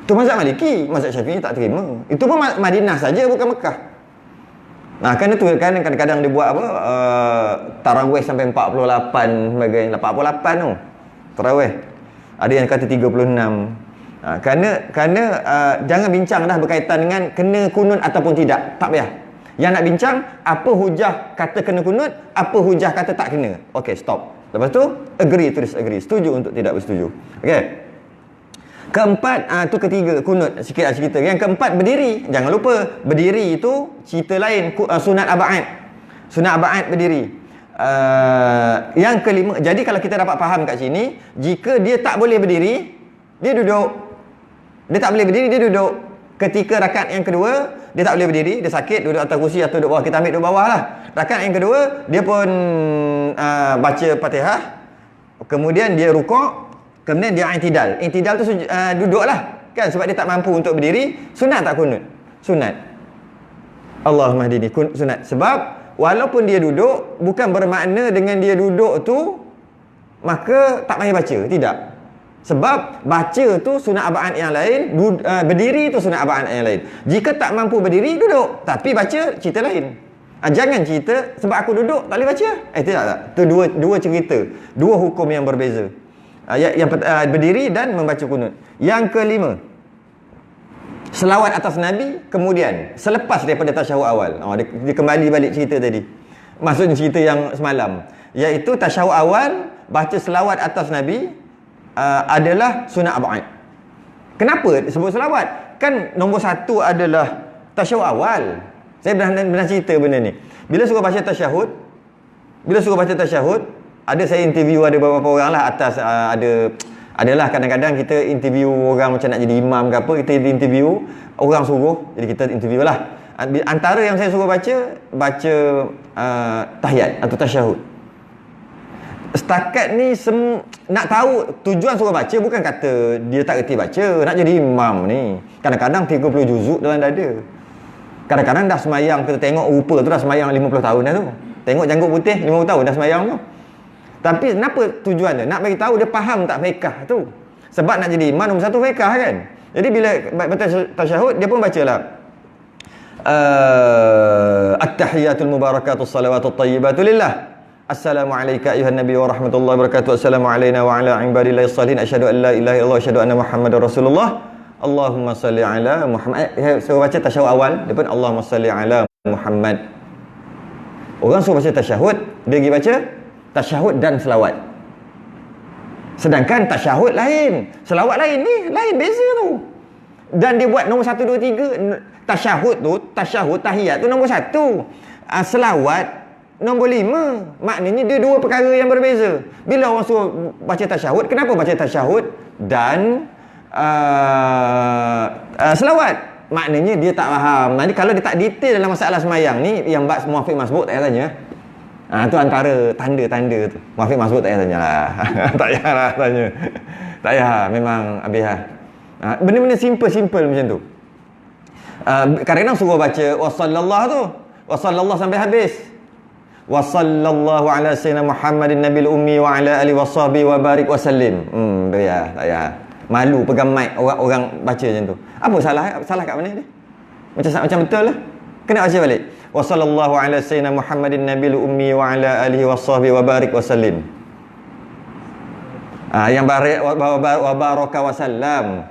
Speaker 1: Itu mazhab Maliki. Mazhab Syafi'i tak terima. Itu pun Madinah saja, bukan Mekah. Kerana tu kan kadang-kadang dia buat apa, tarawih sampai 48 sebagainya. 48 tu tarawih. Ada yang kata 36. Kerana jangan bincang dah berkaitan dengan kena kunut ataupun tidak. Tak payah. Yang nak bincang apa hujah kata kena kunut, apa hujah kata tak kena. Okey, stop. Lepas tu agree to disagree. Setuju untuk tidak bersetuju. Okey. Keempat, tu ketiga, kunut sikit cerita. Yang keempat, berdiri. Jangan lupa, berdiri itu cerita lain, sunat aba'ad. Sunat aba'ad berdiri. Yang kelima, jadi kalau kita dapat faham kat sini, jika dia tak boleh berdiri, dia duduk. Dia tak boleh berdiri, dia duduk. Ketika rakaat yang kedua, dia tak boleh berdiri, dia sakit, duduk atas kursi atau duduk bawah. Kita ambil duduk bawah lah. Rakaat yang kedua, dia pun baca Fatihah. Kemudian dia rukuk. Kemudian dia i'tidal. I'tidal tu duduk lah. Kan? Sebab dia tak mampu untuk berdiri. Sunat tak kunut? Sunat. Allahumma hdini. Sunat. Sebab walaupun dia duduk, bukan bermakna dengan dia duduk tu, maka tak payah baca. Tidak. Sebab baca tu sunat aba'ad yang lain, berdiri tu sunat aba'ad yang lain. Jika tak mampu berdiri, duduk. Tapi baca, cerita lain. Jangan cerita, sebab aku duduk, tak boleh baca. Tidak tak. Itu dua cerita. Dua hukum yang berbeza. Yang berdiri dan membaca kunut. Yang kelima, selawat atas Nabi. Kemudian selepas daripada tasyahud awal, dia kembali balik cerita tadi, maksudnya cerita yang semalam, iaitu tasyahud awal baca selawat atas Nabi adalah sunat aba'ad. Kenapa sebut selawat? Kan nombor satu adalah tasyahud awal. Saya pernah cerita benda ni. Bila suruh baca tasyahud, ada saya interview ada beberapa orang lah atas, adalah kadang-kadang kita interview orang macam nak jadi imam ke apa, kita interview orang suruh, jadi kita interview lah. Antara yang saya suruh baca tahiyat atau tasyahud. Setakat ni nak tahu tujuan suruh baca, bukan kata dia tak reti baca, nak jadi imam ni. Kadang-kadang 30 juzuk dalam dada. Kadang-kadang dah semayang, kita tengok rupa tu dah semayang 50 tahun dah tu. Tengok janggut putih 50 tahun dah semayang tu. Tapi kenapa tujuan dia? Nak bagi tahu dia faham tak fiqh tu. Sebab nak jadi imam nombor satu fiqh kan. Jadi bila baca tasyahud, dia pun bacalah at-tahiyatul mubarakatus salawatut tayyibatu lillah. Assalamualaikum ayuhan nabi wa rahmatullahi wa barakatuh. Assalamu alayna wa ala ibadillahis salihin. Asyhadu an la ilaha illallah wa asyhadu anna Muhammadar Rasulullah. Allahumma salli ala Muhammad. Suruh baca tasyahud awal, dia pun Allahumma salli ala Muhammad. Orang suruh baca tasyahud, dia pergi baca tasyahud dan selawat. Selawat lain, selawat lain ni, lain beza tu. Dan dia buat nombor 1, 2, 3. Tasyahud, tahiyat tu nombor 1. Selawat nombor 5. Maknanya dia dua perkara yang berbeza. Bila orang suruh baca tasyahud, kenapa baca tasyahud dan selawat? Maknanya dia tak faham. Nanti kalau dia tak detail dalam masalah semayang ni, yang Muafiq Masbuk tak payah tanya. Tu antara tanda-tanda tu. Muafiq Masbuk tak payah tanya lah. Tak payahlah tanya. Tak payah, memang habis lah. Benda-benda simple macam tu. Kadang-kadang suruh baca wassallallahu tu. Wa sallallahu sampai habis. Wa sallallahu ala sayyidina Muhammadin nabil ummi wa ala alihi washabihi wa barik wa sallim. Tak payah. Malu pegang mic orang baca macam tu. Apa salah kat mana dia? Macam betul lah. Kena baca balik. Wa sallallahu ala sayyidina Muhammadin nabil ummi wa ala alihi washabihi wa barik wa sallim. Yang barik wa baraka wa sallam.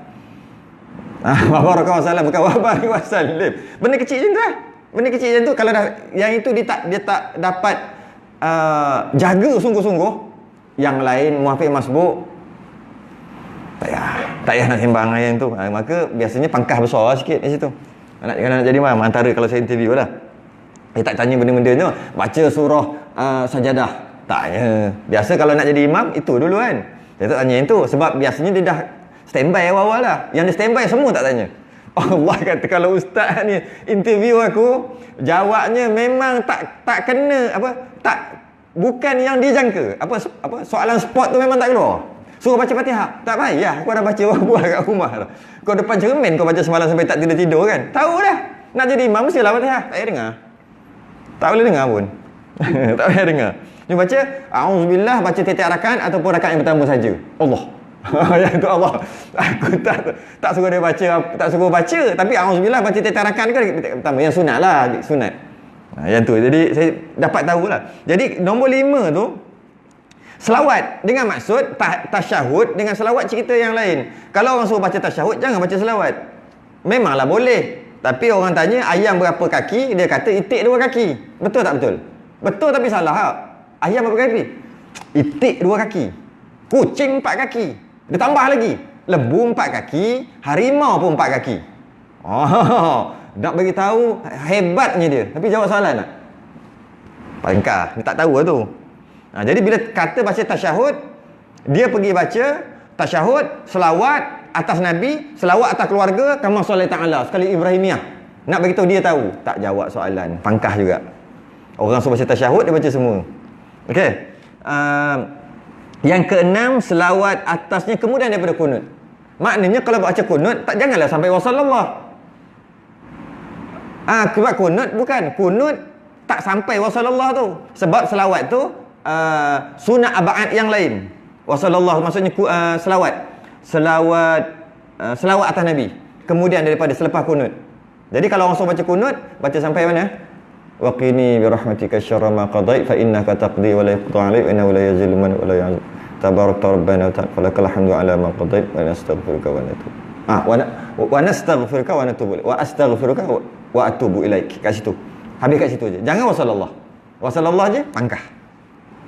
Speaker 1: Wa baraka wa sallam bukan wa barik wa sallim. Benda kecil macam tu lah. Benda kecil macam tu kalau dah yang itu dia tak dapat jaga sungguh-sungguh, yang lain muafiq masbuk tak payah nak sembang yang tu. Maka biasanya pangkah besar sikit di situ. Nak jadi imam antara kalau saya interview lah. Dia tak tanya benda-benda tu. Baca surah sajadah. Taknya. Biasa kalau nak jadi imam itu dulu kan. Dia tak tanya yang tu sebab biasanya dia dah standby awal-awal lah. Yang dia standby semua tak tanya. Allah kata kalau ustaz ni interview aku, jawabnya memang tak kena bukan yang dia jangka. Soalan spot tu memang tak keluar. Suruh baca Fatihah. Tak payah. Kau dah baca buah kat rumah dah. Kau depan cermin kau baca semalam sampai tak tidur-tidur kan. Tahu dah. Nak jadi imam mestilah Fatihah. Tak payah dengar. Tak boleh dengar pun. Tak payah dengar. Dia baca A'udzubillah, baca tiap-tiap rakaat ataupun rakaat yang pertama saja. Allah. Yang tu Allah. Aku tak suruh dia baca, tak suruh baca, tapi A'udzubillah baca tiap-tiap rakaat ke pertama. Yang sunat lah, sunat. Yang tu. Jadi saya dapat tahulah. Jadi nombor 5 tu selawat dengan maksud tasyahud dengan selawat cerita yang lain. Kalau orang suruh baca tasyahud, jangan baca selawat. Memanglah boleh. Tapi orang tanya ayam berapa kaki, dia kata itik 2 kaki. Betul tak betul? Betul tapi salah tak? Ayam berapa kaki? Itik 2 kaki. Kucing 4 kaki. Dia tambah lagi. Lembu 4 kaki, harimau pun 4 kaki. Nak bagi tahu hebatnya dia. Tapi jawab soalan tak? Pangkah. Dia tak tahu lah tu. Jadi bila kata baca tasyahud, dia pergi baca tasyahud, selawat atas Nabi, selawat atas keluarga, kama sallallahu ta'ala, sekali Ibrahimiyah. Nak bagi tahu dia tahu. Tak jawab soalan. Pangkah juga. Orang suruh baca tasyahud, dia baca semua. Okey. Yang keenam, selawat atasnya kemudian daripada kunut. Maknanya kalau baca kunut, janganlah sampai wasallallahu. Sebab kunut bukan. Kunut tak sampai wasallallahu tu. Sebab selawat tu sunat ab'ad yang lain. Wasallallahu maksudnya selawat atas Nabi. Kemudian daripada selepas kunut. Jadi kalau orang suruh baca kunut, baca sampai mana? Wa qini bi rahmatika syarra ma qadait fa innaka taqdi wa la yuqda 'alaik wa innahu la yazillu man wa la yu'azz. Tabarakta rabbana wa ta'ala lakal hamdu 'ala ma qadait wa nastaghfiruka wa natubu. Wa nastaghfiruka wa natubu. Wa astaghfiruka wa atubu ilaik. Kat situ. Habis kat situ je. Jangan wasallallahu. Wasallallahu je pangkah.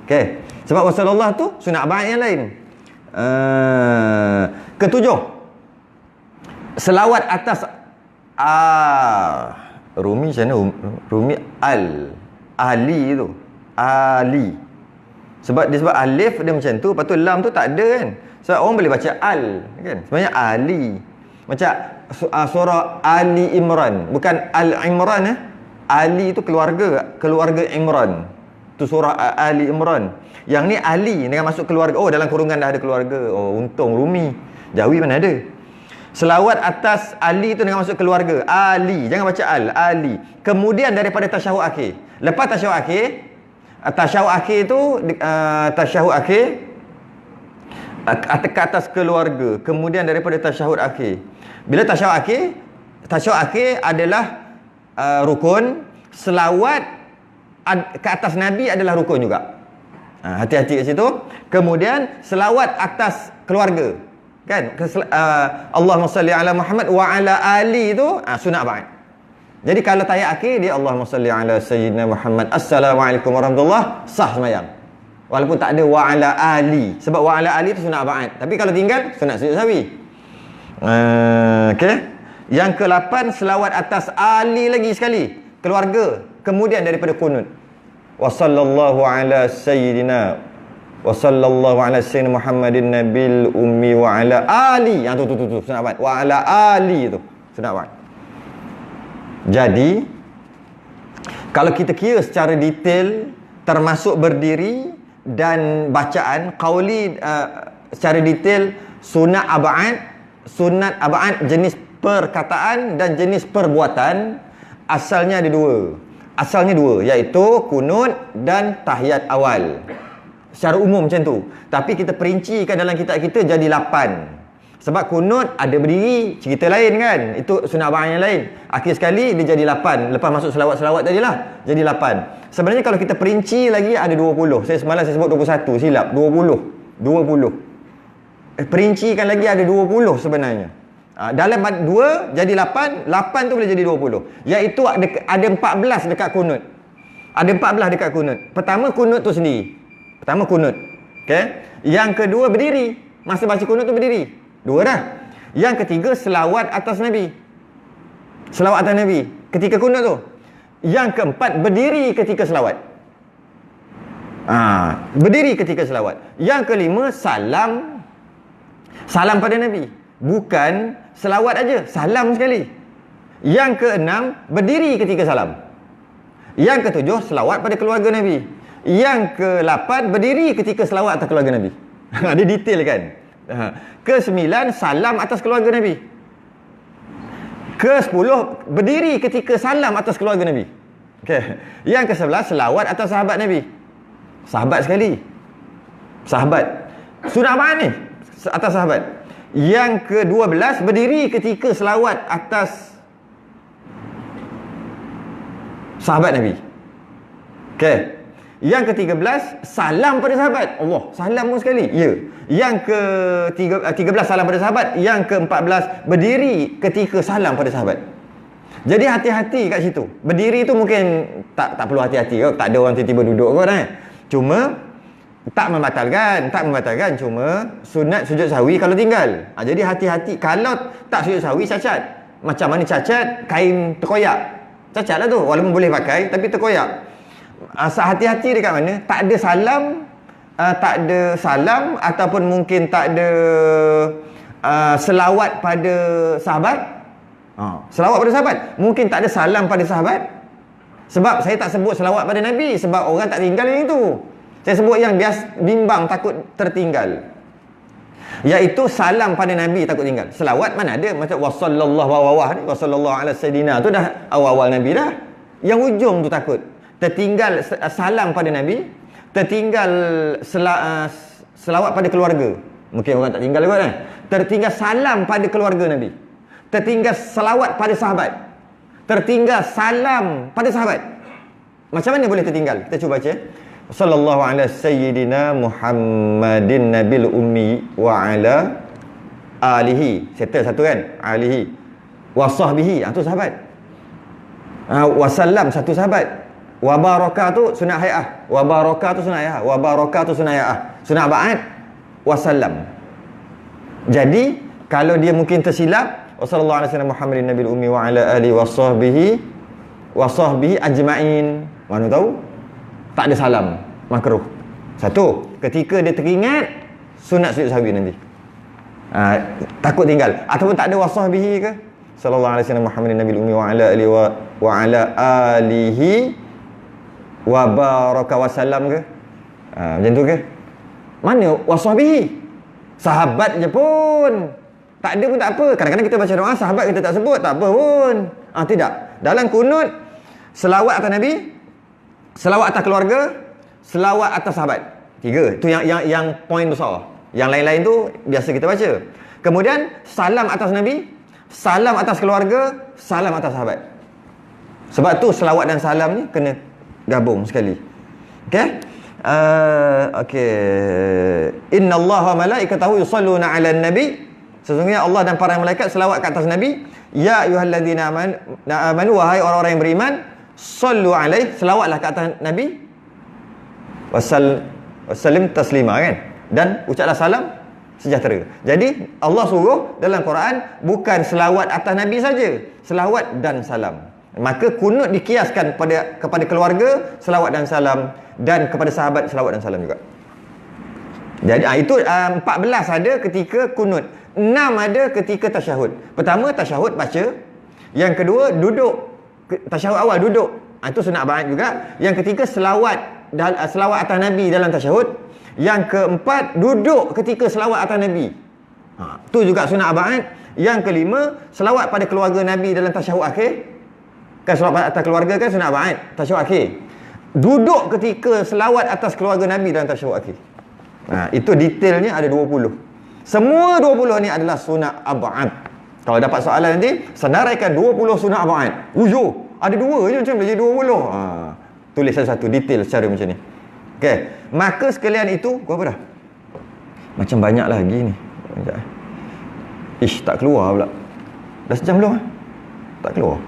Speaker 1: Okey. Sebab wasallallahu tu sunat ab'ad yang lain. Ketujuh, selawat atas Rumi macam mana? Rumi Ali tu. Ali. Sebab alif dia macam tu, lepas tu lam tu tak ada kan. Sebab orang boleh baca al kan. Sebenarnya Ali. Macam surah Ali Imran, bukan Al Imran Ali tu keluarga Imran. Tu surah Ali Imran. Yang ni Ali dengan masuk keluarga. Oh, dalam kurungan dah ada keluarga. Oh, untung Rumi. Jawi mana ada. Selawat atas Ali tu dengan masuk keluarga. Ali, jangan baca al. Ali. Kemudian daripada tasyahud akhir. Lepas tasyahud akhir tu tasyahud akhir ke atas keluarga. Kemudian daripada tasyahud akhir. Bila tasyahud akhir adalah rukun. Selawat ke atas Nabi adalah rukun juga. Hati-hati kat situ. Kemudian selawat atas keluarga. Kan? Allahumma salli ala Muhammad wa ala ali tu sunat ba'd. Jadi kalau tahiyat akhir dia Allahumma salli ala sayyidina Muhammad. Assalamualaikum warahmatullahi, sah sembahyang. Walaupun tak ada wa ala ali. Sebab wa ala ali tu sunat ba'd. Tapi kalau tinggal sunat sujud sahwi. Okey. Yang ke-8 selawat atas ali lagi sekali. Keluarga. Kemudian daripada kunut. Wa sallallahu ala sayyidina Muhammadin nabil ummi wa ala ali. Yang tu sunat ba'd. Wa ala ali tu sunat ba'd. Jadi kalau kita kira secara detail termasuk berdiri dan bacaan qauli secara detail sunat ab'ad jenis perkataan dan jenis perbuatan asalnya ada 2. Asalnya dua, iaitu kunut dan tahiyat awal. Secara umum macam tu. Tapi kita perincikan dalam kitab kita jadi 8. Sebab kunut ada berdiri, cerita lain kan. Itu sunat abang yang lain. Akhir sekali dia jadi 8. Lepas masuk selawat-selawat tadilah, jadi 8. Sebenarnya kalau kita perinci lagi ada 20. Semalam saya sebut 21, silap. 20. Perincikan lagi ada 20 sebenarnya. Dalam 2 jadi 8, 8 tu boleh jadi 20. Iaitu ada 14 dekat kunut. Ada 14 dekat kunut. Pertama kunut tu sendiri. Pertama kunut. Okay? Yang kedua berdiri. Masa baca kunut tu berdiri. 2 dah. Yang ketiga selawat atas Nabi. Selawat atas Nabi ketika kunut tu. Yang keempat berdiri ketika selawat. Berdiri ketika selawat. Yang kelima salam. Salam pada Nabi. Bukan selawat aja, salam sekali. Yang keenam berdiri ketika salam. Yang ketujuh selawat pada keluarga Nabi. Yang ke-8 berdiri ketika selawat atas keluarga Nabi. Ada detail kan? Ke-9 salam atas keluarga Nabi. Ke-10 berdiri ketika salam atas keluarga Nabi. Okay. Yang ke-11 selawat atas sahabat Nabi. Sahabat sekali. Sahabat. Sunat abang ni atas sahabat. Yang ke-12 berdiri ketika selawat atas sahabat Nabi. Okay. Yang ke-13 salam pada sahabat. Allah, salam pun sekali. Ya. Yang ke-13 salam pada sahabat. Yang ke-14 berdiri ketika salam pada sahabat. Jadi hati-hati kat situ. Berdiri tu mungkin tak perlu hati-hati kot. Tak ada orang tiba-tiba duduk kot Cuma tak membatalkan, cuma sunat sujud sahwi kalau tinggal. Jadi hati-hati. Kalau tak sujud sahwi cacat. Macam mana cacat? Kain terkoyak. Cacat lah tu. Walaupun boleh pakai tapi terkoyak. Hati-hati dekat mana? Tak ada salam ataupun mungkin tak ada selawat pada sahabat. Selawat pada sahabat. Mungkin tak ada salam pada sahabat. Sebab saya tak sebut selawat pada Nabi sebab orang tak tinggal yang itu. Saya sebut yang biasa bimbang takut tertinggal. Iaitu salam pada Nabi takut tinggal. Selawat mana ada? Macam wasallallahu ala sayyidina tu dah awal-awal Nabi dah. Yang ujung tu takut tertinggal salam pada Nabi, tertinggal selawat pada keluarga. Mungkin orang tak tinggal kot Tertinggal salam pada keluarga Nabi. Tertinggal selawat pada sahabat. Tertinggal salam pada sahabat. Macam mana boleh tertinggal? Kita cuba baca. Sallallahu ala sayyidina Muhammadin nabil ummi wa ala alihi. Settle satu kan? Alihi. Wa sahbihi. Itu sahabat. Wasallam satu sahabat. Wa barakah tu sunat hayah. Wa barakah tu sunat hayah. Wa barakah tu sunat hayah. Sunat ba'at. Wasallam. Jadi kalau dia mungkin tersilap, sallallahu alaihi wasallam Muhammadin nabil ummi wa ala alihi wa sahbihi ajma'in. Mana tahu? Tak ada salam, makruh. Satu, ketika dia teringat sunat sujud sahwi nanti. Takut tinggal ataupun tak ada wasahbihi ke? Sallallahu alaihi wasallam Muhammadin nabil ummi wa ala alihi wa ala alihi wa baraka wasallam ke? Macam tu ke? Mana wasahbihi? Sahabat je pun. Tak ada pun tak apa. Kadang-kadang kita baca doa sahabat kita tak sebut, tak apa pun. Tidak. Dalam kunut selawat atas Nabi, selawat atas keluarga, selawat atas sahabat. 3. Itu yang poin besar. Yang lain-lain tu biasa kita baca. Kemudian salam atas Nabi, salam atas keluarga, salam atas sahabat. Sebab tu selawat dan salam ni kena gabung sekali. Okey? Innallaha wa malaikatahu yusalluna 'alan nabi. Sesungguhnya Allah dan para malaikat selawat ke atas Nabi. Ya ayyuhalladzina amanu, wahai orang-orang yang beriman, sallu alaihi, selawatlah ke atas Nabi. Wassalim taslima kan. Dan ucaplah salam sejahtera. Jadi Allah suruh dalam Quran bukan selawat atas Nabi saja, selawat dan salam. Maka kunut dikiaskan kepada keluarga selawat dan salam, dan kepada sahabat selawat dan salam juga. Jadi itu 14 ada ketika kunut, 6 ada ketika tasyahud. Pertama tasyahud baca, yang kedua duduk, tasyahud awal duduk. Itu sunat ba'at juga. Yang ketiga selawat atas Nabi dalam tasyahud. Yang keempat duduk ketika selawat atas Nabi. Itu juga sunat ba'at. Yang kelima selawat pada keluarga Nabi dalam tasyahud akhir. Kan selawat atas keluarga kan sunat ba'id, tasyahud akhir. Duduk ketika selawat atas keluarga Nabi dan tasyahud akhir. Itu detailnya ada 20. Semua 20 ni adalah sunat ab'ad. Kalau dapat soalan nanti, senaraikan 20 sunat ab'ad. Ada 2 je macam jadi 20. Tulis satu-satu detail secara macam ni. Okey, maka sekalian itu, kau apa dah? Macam banyak lagi ni. Sekejap. Tak keluar pula. Dah sejam belum? Tak keluar.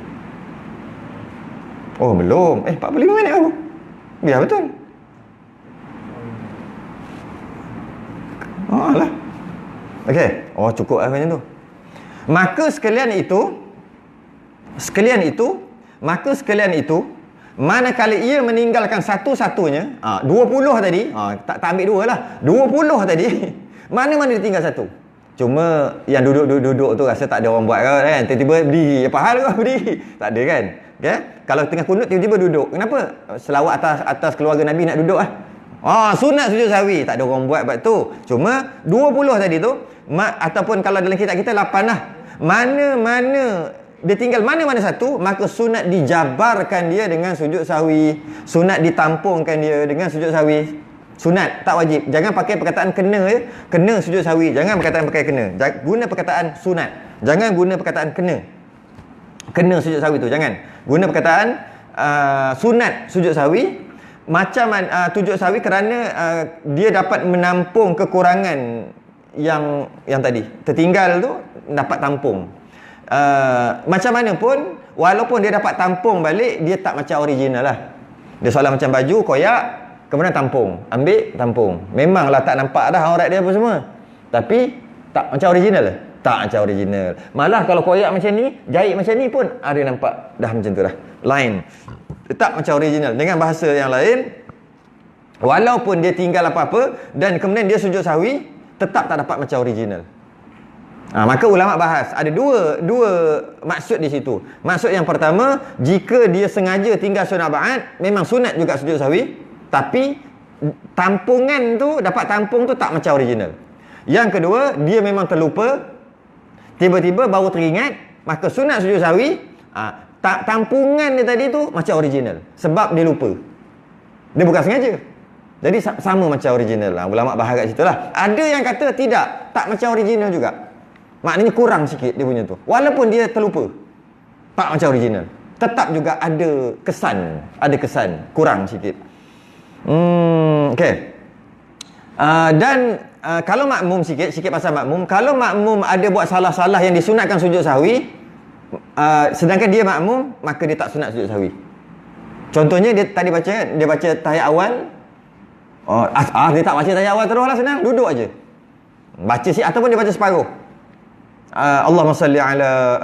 Speaker 1: Oh, belum. 45 minit aku. Biar betul. Lah. Okey. Cukup lah macam tu. Maka sekalian itu, manakala ia meninggalkan satu-satunya, 20 tadi, tak ambil 2 lah. 20 tadi, mana-mana dia tinggal satu. Cuma yang duduk tu rasa tak ada orang buat kan. Tiba-tiba berdiri. Apa hal kau berdiri? Tak ada kan? Okay? Kalau tengah kunut tiba-tiba duduk. Kenapa? Selawat atas keluarga Nabi nak duduk lah. Sunat sujud sahwi. Tak ada orang buat tu. Cuma 20 tadi tu, ataupun kalau dalam kitab kita 8 lah. Mana-mana dia tinggal mana-mana satu, maka sunat dijabarkan dia dengan sujud sahwi. Sunat ditampungkan dia dengan sujud sahwi. Sunat, tak wajib. Jangan pakai perkataan kena je. Kena sujud sahwi. Jangan pakai kena. Guna perkataan sunat. Jangan guna perkataan kena. Kena sujud sahwi tu, jangan. Guna perkataan sunat sujud sahwi. Macam sujud sahwi kerana dia dapat menampung kekurangan yang tadi. Tertinggal tu dapat tampung. Macam mana pun, walaupun dia dapat tampung balik, dia tak macam original lah. Dia soalan macam baju, koyak, kemudian tampung. Ambil, tampung. Memanglah tak nampak dah aurat dia apa semua. Tapi, tak macam original lah. Tak macam original. Malah kalau koyak macam ni, jahit macam ni pun, ada nampak dah macam tu dah. Lain. Tak macam original. Dengan bahasa yang lain, walaupun dia tinggal apa-apa, dan kemudian dia sujud sahwi, tetap tak dapat macam original. Maka ulama bahas ada dua maksud di situ. Maksud yang pertama, jika dia sengaja tinggal sunat ba'ad, memang sunat juga sujud sahwi, tapi tampungan tu, dapat tampung tu tak macam original. Yang kedua, dia memang terlupa, tiba-tiba baru teringat, maka sunat sujud sahwi, tampungan dia tadi tu macam original, sebab dia lupa. Dia bukan sengaja. Jadi sama macam original lah. Ulama bahas kat situ lah. Ada yang kata tidak, tak macam original juga. Maknanya kurang sikit dia punya tu. Walaupun dia terlupa, tak macam original, tetap juga ada kesan, kurang sikit. Okey. Dan kalau makmum sikit pasal makmum, kalau makmum ada buat salah-salah yang disunatkan sujud sahwi, sedangkan dia makmum, maka dia tak sunat sujud sahwi. Contohnya dia tadi baca, dia baca tahiyat awal. Dia tak baca tahiyat awal terus lah, senang, duduk aja. Baca ataupun dia baca separuh. Allahumma salli ala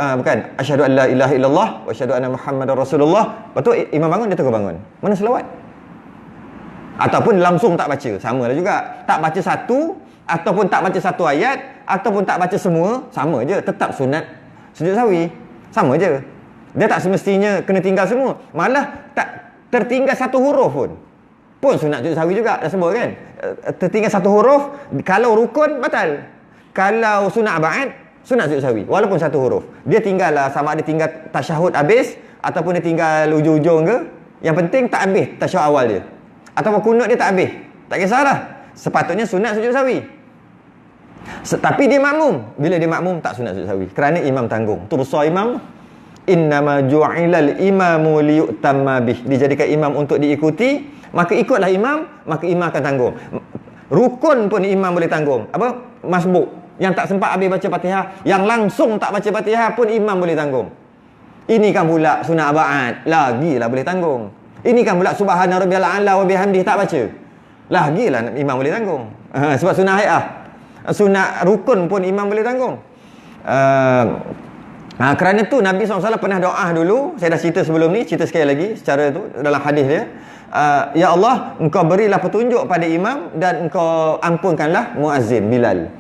Speaker 1: asyhadu an la ilaha illallah wa asyhadu anna Muhammadar Rasulullah. Betul, imam bangun, dia terus bangun. Mana selawat? Ataupun langsung tak baca, samalah juga. Tak baca satu, ataupun tak baca satu ayat, ataupun tak baca semua, sama je, tetap sunat sujud sahwi. Sama je. Dia tak semestinya kena tinggal semua. Malah tak tertinggal satu huruf pun sunat sujud sahwi juga, dah sebut kan. Tertinggal satu huruf, kalau rukun batal. Kalau sunat ba'ad, sunat sujud sahwi walaupun satu huruf. Dia tinggal lah, sama ada tinggal tasyahud habis ataupun dia tinggal ujung-ujung ke. Yang penting tak habis tasyahud awal dia, ataupun kunut dia tak habis, tak kisahlah. Sepatutnya sunat sujud sahwi. Tapi dia makmum. Bila dia makmum, tak sunat sujud sahwi kerana imam tanggung. Tu besar imam. Innama ju'ilal imamu liyu'tamma bih. Dijadikan imam untuk diikuti, maka ikutlah imam, maka imam akan tanggung. Rukun pun imam boleh tanggung. Masbuk, yang tak sempat habis baca Fatihah, yang langsung tak baca Fatihah pun imam boleh tanggung. Ini kan pula sunat ba'ad, lagilah boleh tanggung. Ini kan pula subhana rabbiyal a'la wa bihamdihi, tak baca, lagilah imam boleh tanggung. Sebab sunat hayah. Sunat rukun pun imam boleh tanggung. Kerana tu Nabi SAW pernah doa dulu. Saya dah cerita sebelum ni, cerita sekali lagi secara tu dalam hadis dia. Ya Allah, engkau berilah petunjuk pada imam dan engkau ampunkanlah muazzin Bilal.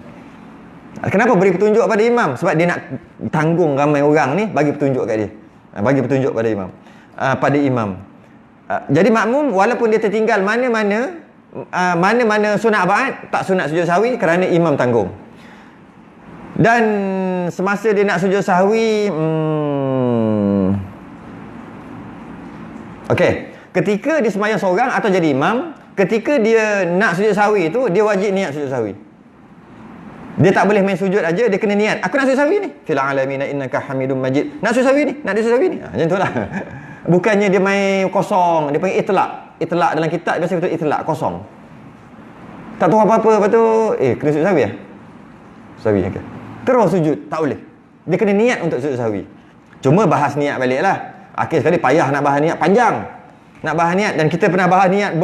Speaker 1: Kenapa beri petunjuk pada imam? Sebab dia nak tanggung ramai orang ni, bagi petunjuk kat dia. Bagi petunjuk pada imam. Jadi makmum, walaupun dia tertinggal mana-mana sunat ba'ad, tak sunat sujud sahwi kerana imam tanggung. Dan semasa dia nak sujud sahwi, Okey, ketika dia sembahyang seorang atau jadi imam, ketika dia nak sujud sahwi tu, dia wajib niat sujud sahwi. Dia tak boleh main sujud aja, dia kena niat. Aku nak sujud sahwi ni. Fil alamina innaka hamidum majid. Nak sujud sahwi ni, nak sujud sahwi ni. Macam itulah. Bukannya dia main kosong, dia panggil itlaq. Itlaq dalam kitab biasa betul itlaq, kosong. Tak tahu apa-apa, lepas tu kena sujud sahwi ah. Sahwi okey. Terus sujud, tak boleh. Dia kena niat untuk sujud sahwi. Cuma bahas niat baliklah. Akhir sekali payah nak bahas niat, panjang. Nak bahas niat, dan kita pernah bahas niat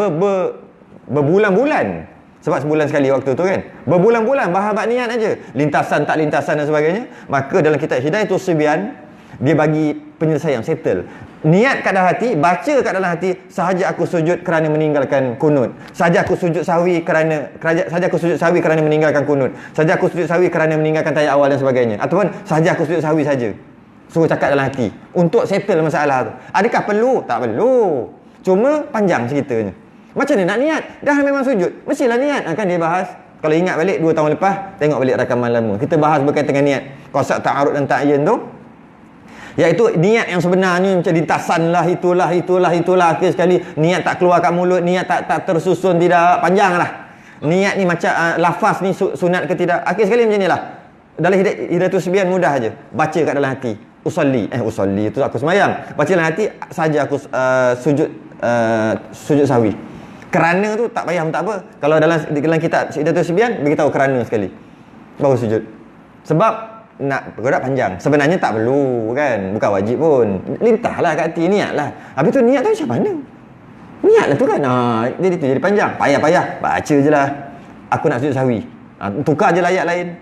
Speaker 1: berbulan-bulan. Sebab sebulan sekali waktu tu kan. Berbulan-bulan bahas bab niat aja. Lintasan tak lintasan dan sebagainya. Maka dalam kitab Hidayatul Sibyan, dia bagi penyelesaian, settle. Niat kat dalam hati, baca kat dalam hati, sahaja aku sujud kerana meninggalkan kunut. Sahaja aku sujud sahwi kerana meninggalkan kunut. Sahaja aku sujud sahwi kerana meninggalkan tayat awal dan sebagainya. Ataupun sahaja aku sujud sahwi saja. Suruh cakap dalam hati untuk settle masalah tu. Adakah perlu? Tak perlu. Cuma panjang ceritanya. Macam mana nak niat? Dah memang sujud, mestilah niat. Kan dia bahas, kalau ingat balik 2 tahun lepas, tengok balik rakaman lama. Kita bahas berkaitan dengan niat. Qasid, ta'arud dan ta'yin tu, iaitu niat yang sebenarnya macam lintasan lah, itulah. Akhir sekali niat tak keluar kat mulut, niat tak tersusun, tidak, panjang lah. Niat ni macam lafaz ni sunat ke tidak. Akhir sekali macam ni lah. Dalam Hidayatul Sibyan mudah aja. Baca kat dalam hati. Usolli itu aku sembahyang. Baca dalam hati, saja aku sujud sahwi. Kerana tu tak payah tak apa. Kalau dalam kitab Hidayatul Sibyan beritahu kerana sekali. Baru sujud. Sebab nak bergerak panjang. Sebenarnya tak perlu kan. Bukan wajib pun. Lintahlah kat hati, niatlah. Habis tu niat tu macam mana? Niatlah tu kan. Jadi tu jadi panjang. Payah. Baca je lah. Aku nak sujud sahwi. Tukar je lah ayat lain.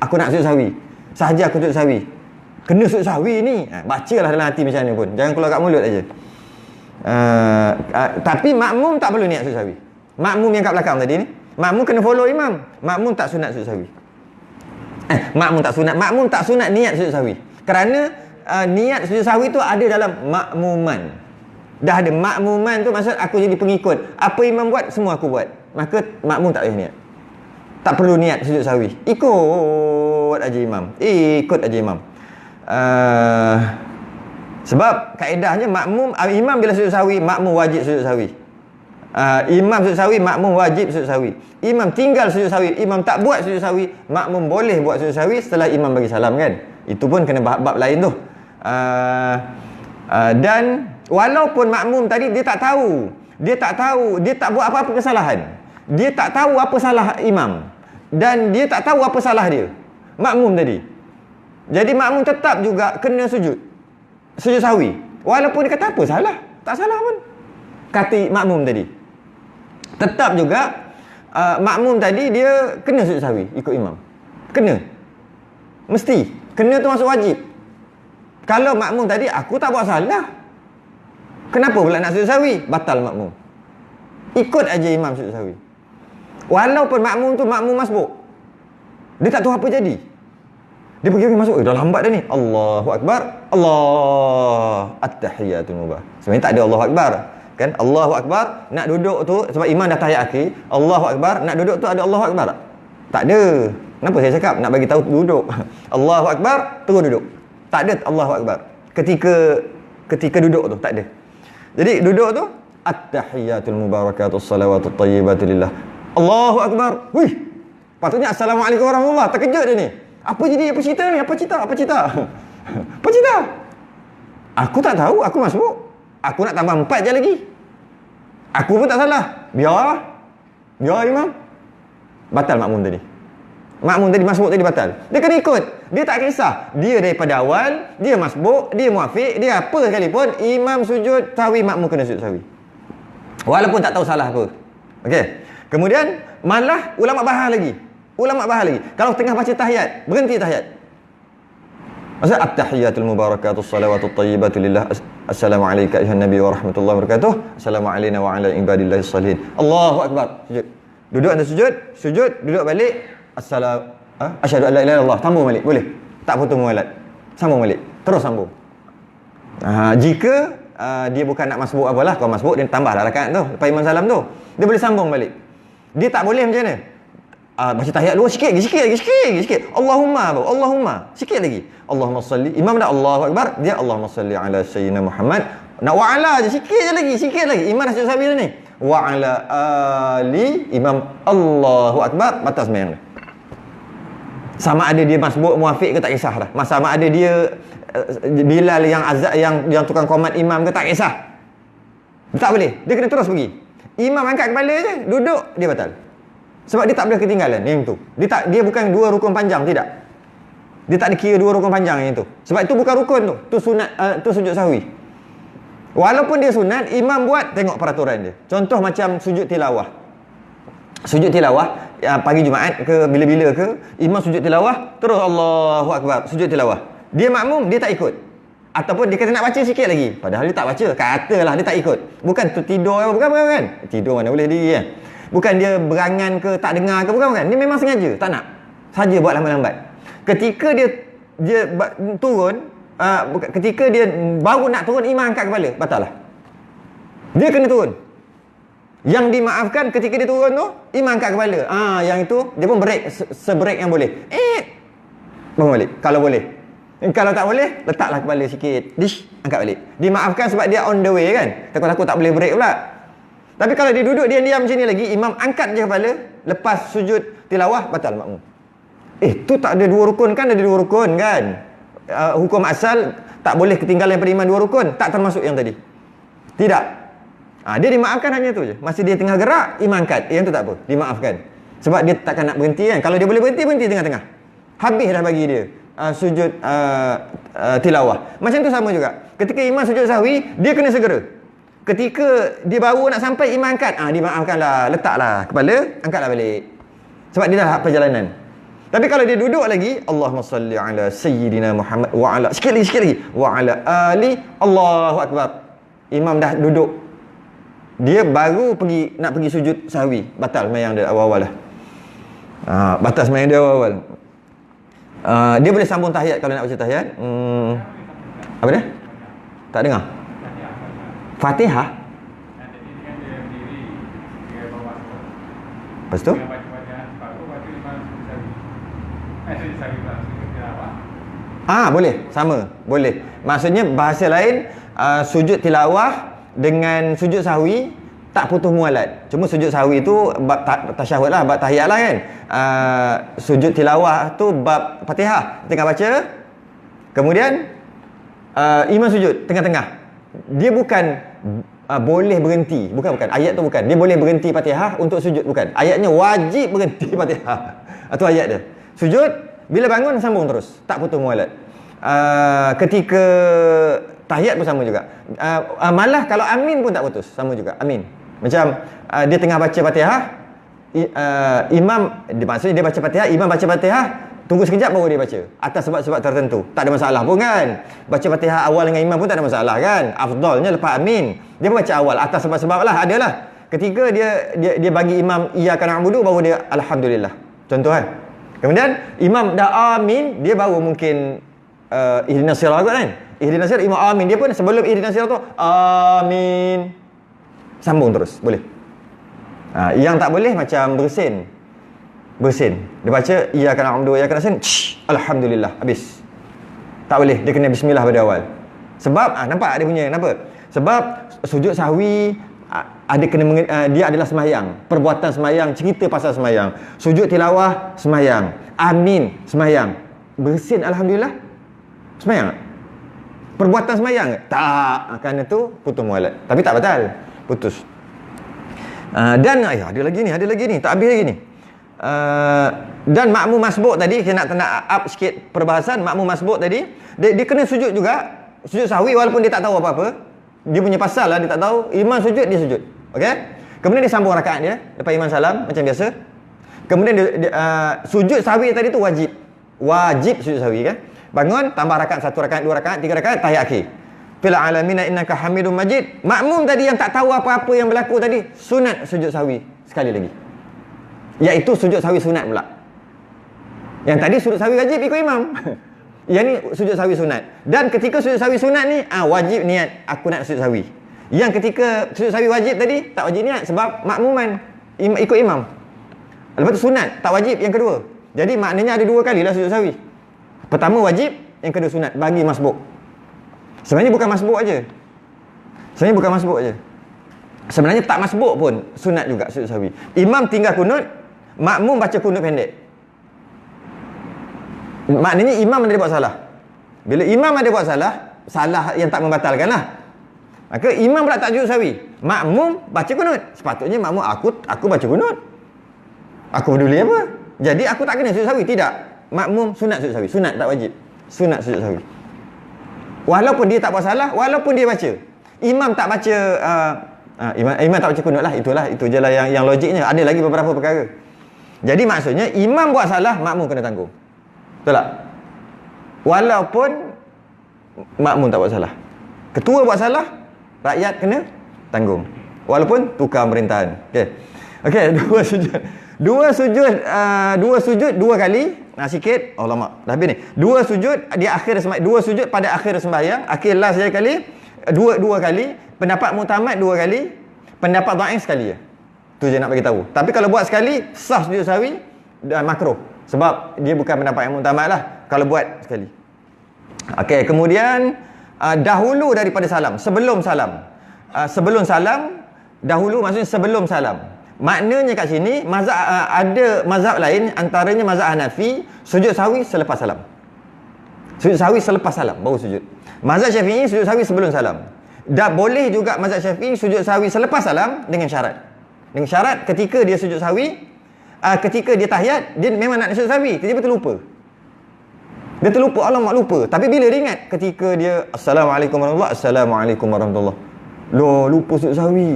Speaker 1: Aku nak sujud sahwi. Sahaja aku sujud sahwi. Kena sujud sahwi ni. Bacalah dalam hati macam mana pun. Jangan keluar kat mulut aja. Tapi makmum tak perlu niat sujud sahwi. Makmum yang kat belakang tadi ni, makmum kena follow imam. Makmum tak sunat sujud sahwi. Makmum tak sunat niat sujud sahwi. Kerana niat sujud sahwi tu ada dalam makmuman. Dah ada makmuman tu, maksud aku jadi pengikut. Apa imam buat, semua aku buat. Maka makmum tak payah niat. Tak perlu niat sujud sahwi. Ikut aja imam. Sebab kaedahnya imam bila sujud sahwi, makmum wajib sujud sahwi. Imam sujud sahwi, makmum wajib sujud sahwi. Imam tinggal sujud sahwi, imam tak buat sujud sahwi, makmum boleh buat sujud sahwi setelah imam bagi salam kan. Itu pun kena bab lain tu. Dan walaupun makmum tadi dia tak tahu, dia tak buat apa-apa kesalahan. Dia tak tahu apa salah imam dan dia tak tahu apa salah dia, makmum tadi. Jadi makmum tetap juga kena sujud sahwi. Walaupun dia kata apa salah, tak salah pun kata makmum tadi. Tetap juga makmum tadi dia kena sujud sahwi ikut imam. Kena. Mesti. Kena tu masuk wajib. Kalau makmum tadi aku tak buat salah, kenapa pula nak sujud sahwi? Batal makmum. Ikut aja imam sujud sahwi. Walaupun makmum tu makmum masbuk. Dia tak tahu apa jadi. Dia pergi masuk, dah lambat dah ni. Allahu Akbar. Allah. At-tahiyatul mubarak. Sebenarnya tak ada Allahu Akbar. Kan? Allahu Akbar, nak duduk tu, sebab imam dah tahiyat akhir. Allahu Akbar, nak duduk tu ada Allahu Akbar? Tak ada. Kenapa saya cakap? Nak bagi tahu duduk. Allahu Akbar, terus duduk. Tak ada Allahu Akbar. Ketika duduk tu, tak ada. Jadi duduk tu, at-tahiyatul mubarakatus salawatut thayyibatu lillah. Allahu Akbar. Wih. Patutnya Assalamualaikum warahmatullahi. Terkejut dia ni. Apa jadi? Apa cerita ni? Apa cerita? Aku tak tahu. Aku masuk. Aku nak tambah 4 je lagi. Aku pun tak salah. Biar imam. Batal makmum tadi. Makmum tadi masbuk tadi batal. Dia kena ikut. Dia tak kisah. Dia daripada awal, dia masbuk, dia muafiq, dia apa sekalipun, imam sujud sahwi, makmum kena sujud sahwi. Walaupun tak tahu salah apa. Okey. Kemudian malah ulama bahas lagi. Kalau tengah baca tahiyat, berhenti tahiyat. Maksud at-tahiyatul mubarakatus salawatut thayyibatu lillah. Assalamu alayka ayuhan nabi wa rahmatullahi wa barakatuh. Assalamu alayna wa ala ibadillahis salihin. Allahu akbar. Sujud. Duduk anda sujud, duduk balik. Asyhadu an la ilaha illallah. Sambung balik, boleh. Tak potong mualat. Sambung balik. Terus sambung. Jika dia bukan nak masbuk apalah, kalau masbuk dia tambahlah rakaat tu lepas imam salam tu. Dia boleh sambung balik. Dia tak boleh macam mana? Baca tahiyat dulu sikit lagi. Allahumma sikit lagi. Allahumma salli. Imam dah Allahu akbar, dia Allahumma salli ala sayyidina Muhammad Nak wa'ala je, sikit lagi. Imam dah sujud sahwi dah ni. Wa'ala ali, imam Allahu Akbar, batal sembahyang dia. Sama ada dia masbuk muafiq ke tak kisah dah. Sama ada dia Bilal yang azab yang tukang komat imam ke tak kisah. Tak boleh. Dia kena terus pergi. Imam angkat kepala je, duduk, dia batal. Sebab dia tak boleh ketinggalan yang tu. Dia bukan 2 rukun panjang, tidak. Dia tak dikira 2 rukun panjang yang tu. Sebab itu bukan rukun tu. Tu sunat, tu sujud sahwi. Walaupun dia sunat, imam buat, tengok peraturan dia. Contoh macam sujud tilawah. Sujud tilawah, pagi Jumaat ke bila-bila ke, imam sujud tilawah, terus Allahu Akbar, sujud tilawah. Dia makmum, dia tak ikut. Ataupun dia kata nak baca sikit lagi. Padahal dia tak baca. Katalah dia tak ikut. Bukan tertidur ke, bukan kan? Tidur mana boleh diri kan? Bukan dia berangan ke, tak dengar ke, bukan. Dia memang sengaja, tak nak. Saja buat lambat-lambat. Ketika dia turun, ketika dia baru nak turun, imam angkat kepala, batal lah. Dia kena turun. Yang dimaafkan ketika dia turun tu, imam angkat kepala. Yang itu dia pun break, se-break yang boleh. Bangun balik kalau boleh. Kalau tak boleh, letaklah kepala sikit. Angkat balik. Dimaafkan sebab dia on the way kan. Takut-takut tak boleh break pula. Tapi kalau dia duduk diam-diam macam ni lagi, imam angkat je kepala, lepas sujud tilawah, batal makmum. Tu tak ada 2 rukun kan? Ada 2 rukun kan? Hukum asal tak boleh ketinggalan daripada imam 2 rukun, tak termasuk yang tadi. Tidak. Dia dimaafkan hanya tu je. Masa dia tengah gerak, imam angkat. Yang tu tak apa, dimaafkan. Sebab dia takkan nak berhenti kan. Kalau dia boleh berhenti tengah-tengah. Habis dah bagi dia sujud tilawah. Macam tu sama juga. Ketika imam sujud sahwi, dia kena segera. Ketika dia baru nak sampai, imam angkat, dimaafkanlah, letaklah kepala, angkatlah balik. Sebab dia dah hak perjalanan. Tapi kalau dia duduk lagi, Allahumma salli ala sayyidina Muhammad wa ala, sikit lagi, wa ala ali, Allahu Akbar. Imam dah duduk. Dia baru nak pergi sujud sahwi, batal sembahyang dia awal-awal dah. Batal sembahyang dia awal-awal. Dia boleh sambung tahiyat kalau nak baca tahiyat. Apa dia? Tak dengar. Fatihah. Lepas tu? Boleh, sama, boleh. Maksudnya bahasa lain, sujud tilawah dengan sujud sahwi tak putus mualat. Cuma sujud sahwi tu bab tasyahud lah, bab tahiyat lah kan. Sujud tilawah tu bab Fatihah, tengah baca. Kemudian imam sujud tengah-tengah. Dia bukan boleh berhenti. Bukan. Ayat tu bukan. Dia boleh berhenti Fatihah untuk sujud, bukan. Ayatnya wajib berhenti Fatihah. Itu ayat dia. Sujud, bila bangun sambung terus, tak putus mualat. Ketika tahiyat pun sama juga. Malah kalau amin pun tak putus, sama juga. Amin. Macam dia tengah baca Fatihah, imam, maksudnya dia baca Fatihah, imam baca Fatihah, tunggu sekejap baru dia baca. Atas sebab-sebab tertentu. Tak ada masalah pun kan. Baca Fatihah awal dengan imam pun tak ada masalah kan. Afdalnya lepas amin. Dia pun baca awal. Atas sebab-sebab lah, adalah. Ketika dia bagi imam iyyaka na'budu, baru dia alhamdulillah. Contoh kan. Kemudian imam dah amin, dia baru mungkin ihdinas siratal kan. Ihdinas siratal, imam amin, dia pun sebelum ihdinas siratal tu amin, sambung terus, boleh. Yang tak boleh macam bersin. Dia baca iyyaka na'budu wa iyyaka nasta'in, alhamdulillah, habis. Tak boleh, dia kena bismillah pada awal. Sebab nampak dia punya kenapa? Sebab sujud sahwi dia adalah sembahyang, perbuatan sembahyang, cerita pasal sembahyang. Sujud tilawah sembahyang, amin sembahyang, bersin alhamdulillah sembahyang. Perbuatan sembahyang tak, kerana tu putus mualat. Tapi tak batal, putus. Dan ada lagi ni, tak habis lagi ni. Dan makmum masbuk tadi, kita nak up sikit perbahasan. Makmum masbuk tadi, dia kena sujud juga, sujud sahwi walaupun dia tak tahu apa-apa. Dia punya pasal lah, dia tak tahu. Imam sujud, dia sujud. Okey? Kemudian dia sambung rakaat dia lepas imam salam macam biasa. Kemudian dia sujud sahwi tadi tu wajib. Wajib sujud sahwi kan? Bangun, tambah rakaat, 1 rakaat, 2 rakaat, 3 rakaat, tahiyat akhir. Fil alamin innaka hamidum majid. Makmum tadi yang tak tahu apa-apa yang berlaku tadi, sunat sujud sahwi sekali lagi. Iaitu sujud sahwi sunat pula. Yang tadi sujud sahwi wajib ikut imam. Yang ni sujud sahwi sunat. Dan ketika sujud sahwi sunat ni, wajib niat aku nak sujud sahwi. Yang ketika sujud sahwi wajib tadi, tak wajib niat sebab makmuman, ikut imam. Lepas tu sunat, tak wajib yang kedua. Jadi maknanya ada 2 kali lah sujud sahwi. Pertama wajib, yang kedua sunat bagi masbuk. Sebenarnya bukan masbuk aja. Sebenarnya bukan masbuk je. Sebenarnya tak masbuk pun sunat juga sujud sahwi. Imam tinggal kunut, makmum baca kunut pendek. Maknanya imam ada buat salah. Bila imam ada buat salah, salah yang tak membatalkan lah. Maka imam pula tak sujud sahwi. Makmum baca kunut. Sepatutnya makmum, aku baca kunut. Aku peduli apa? Jadi aku tak kena sujud sahwi. Tidak. Makmum sunat sujud sahwi. Sunat tak wajib. Sunat sujud sahwi. Walaupun dia tak buat salah, walaupun dia baca. Imam tak baca imam tak baca kunut lah. Itu je lah yang logiknya. Ada lagi beberapa perkara. Jadi maksudnya imam buat salah, makmum kena tanggung. Betul tak? Walaupun makmum tak buat salah. Ketua buat salah, rakyat kena tanggung. Walaupun tukar pemerintahan. Okey, dua sujud dua kali. Sikit. Oh lama. Dah habis ni. Dua sujud pada akhir sembahyang, akhir last sekali. Dua kali. Pendapat mutamad 2 kali. Pendapat dhaif sekali je. Tu je nak bagi tahu. Tapi kalau buat sekali, sah sujud sahwi dan makruh. Sebab dia bukan pendapat yang mutamad lah kalau buat sekali. Okey, kemudian dahulu daripada salam, sebelum salam. Sebelum salam, dahulu maksudnya sebelum salam. Maknanya kat sini ada mazhab lain, antaranya mazhab Hanafi, sujud sahwi selepas salam. Sujud sahwi selepas salam baru sujud. Mazhab Syafi'i sujud sahwi sebelum salam. Dan boleh juga mazhab Syafi'i sujud sahwi selepas salam dengan syarat. Dengan syarat ketika dia sujud sahwi, ketika dia tahiyat, dia memang nak sujud sahwi, tiba-tiba terlupa. Dia terlupa, alamak lupa. Tapi bila dia ingat ketika dia Assalamualaikum warahmatullahi wabarakatuh, Assalamualaikum warahmatullahi wabarakatuh. Lupa sujud sahwi.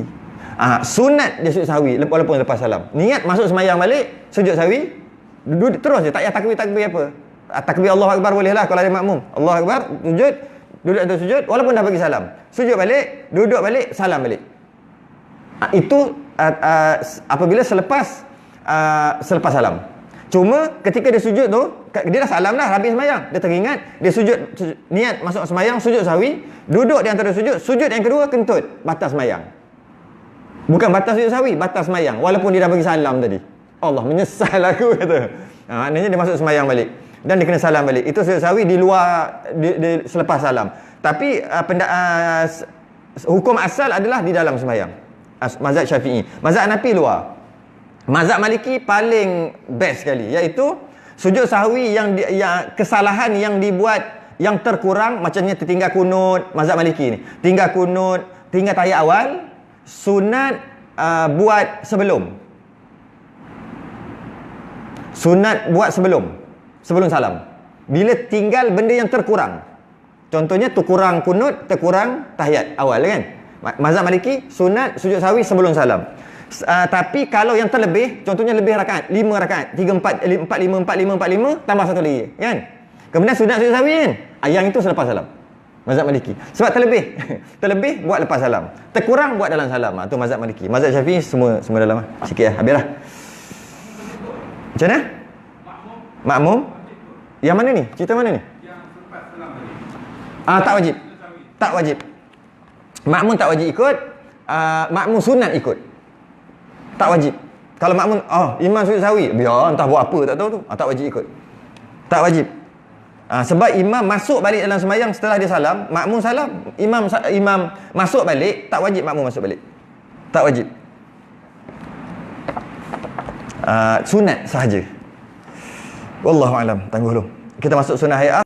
Speaker 1: Sunat dia sujud sahwi walaupun lepas salam. Niat masuk semayang balik, sujud sahwi, terus je, tak payah takbir apa. Takbir Allahu Akbar boleh lah kalau ada makmum. Allahu Akbar, sujud, duduk atas sujud walaupun dah bagi salam. Sujud balik, duduk balik, salam balik. Itu apabila selepas salam. Cuma ketika dia sujud tu, dia dah salam dah habis sembahyang. Dia teringat, dia sujud niat masuk sembahyang, sujud sahwi, duduk di antara sujud yang kedua kentut, batas sembahyang. Bukan batas sujud sahwi, batas sembahyang walaupun dia dah bagi salam tadi. Allah, menyesal aku kata. Maknanya dia masuk sembahyang balik dan dia kena salam balik. Itu sujud sahwi di luar di selepas salam. Tapi hukum asal adalah di dalam sembahyang. Mazhab Syafi'i. Mazhab Hanafi luar. Mazhab Maliki paling best sekali, iaitu sujud sahwi yang kesalahan yang dibuat yang terkurang, macamnya tertinggal kunut. Mazhab Maliki ni tinggal kunut, tinggal tahiyat awal, sunat buat sebelum. Sunat buat sebelum salam. Bila tinggal benda yang terkurang, contohnya terkurang kunut, terkurang tahiyat awal kan. Mazhab Maliki sunat sujud sahwi sebelum salam. Tapi kalau yang terlebih, contohnya lebih rakaat, 5 rakaat, 3 4 4 5 4 5 4 5 tambah satu lagi kan. Kemudian sunat sujud sahwi kan, yang itu selepas salam. Mazhab Maliki. Sebab terlebih buat lepas salam, terkurang buat dalam salam. Tu mazhab Maliki. Mazhab Syafi'i semua dalam sikit habislah. Macam mana? Makmum? Yang mana ni? Cerita mana ni? Yang selepas salam tadi. Tak wajib. Tak wajib. Makmum tak wajib ikut. Makmum sunat ikut. Tak wajib. Kalau makmum, imam sujud sahwi, biar entah buat apa tak tahu tu. Tak wajib ikut. Tak wajib. Sebab imam masuk balik dalam sembahyang setelah dia salam, makmum salam, imam masuk balik, tak wajib makmum masuk balik. Tak wajib. Sunat sahaja. Wallahu alam. Tangguh dulu. Kita masuk sunnah hayat.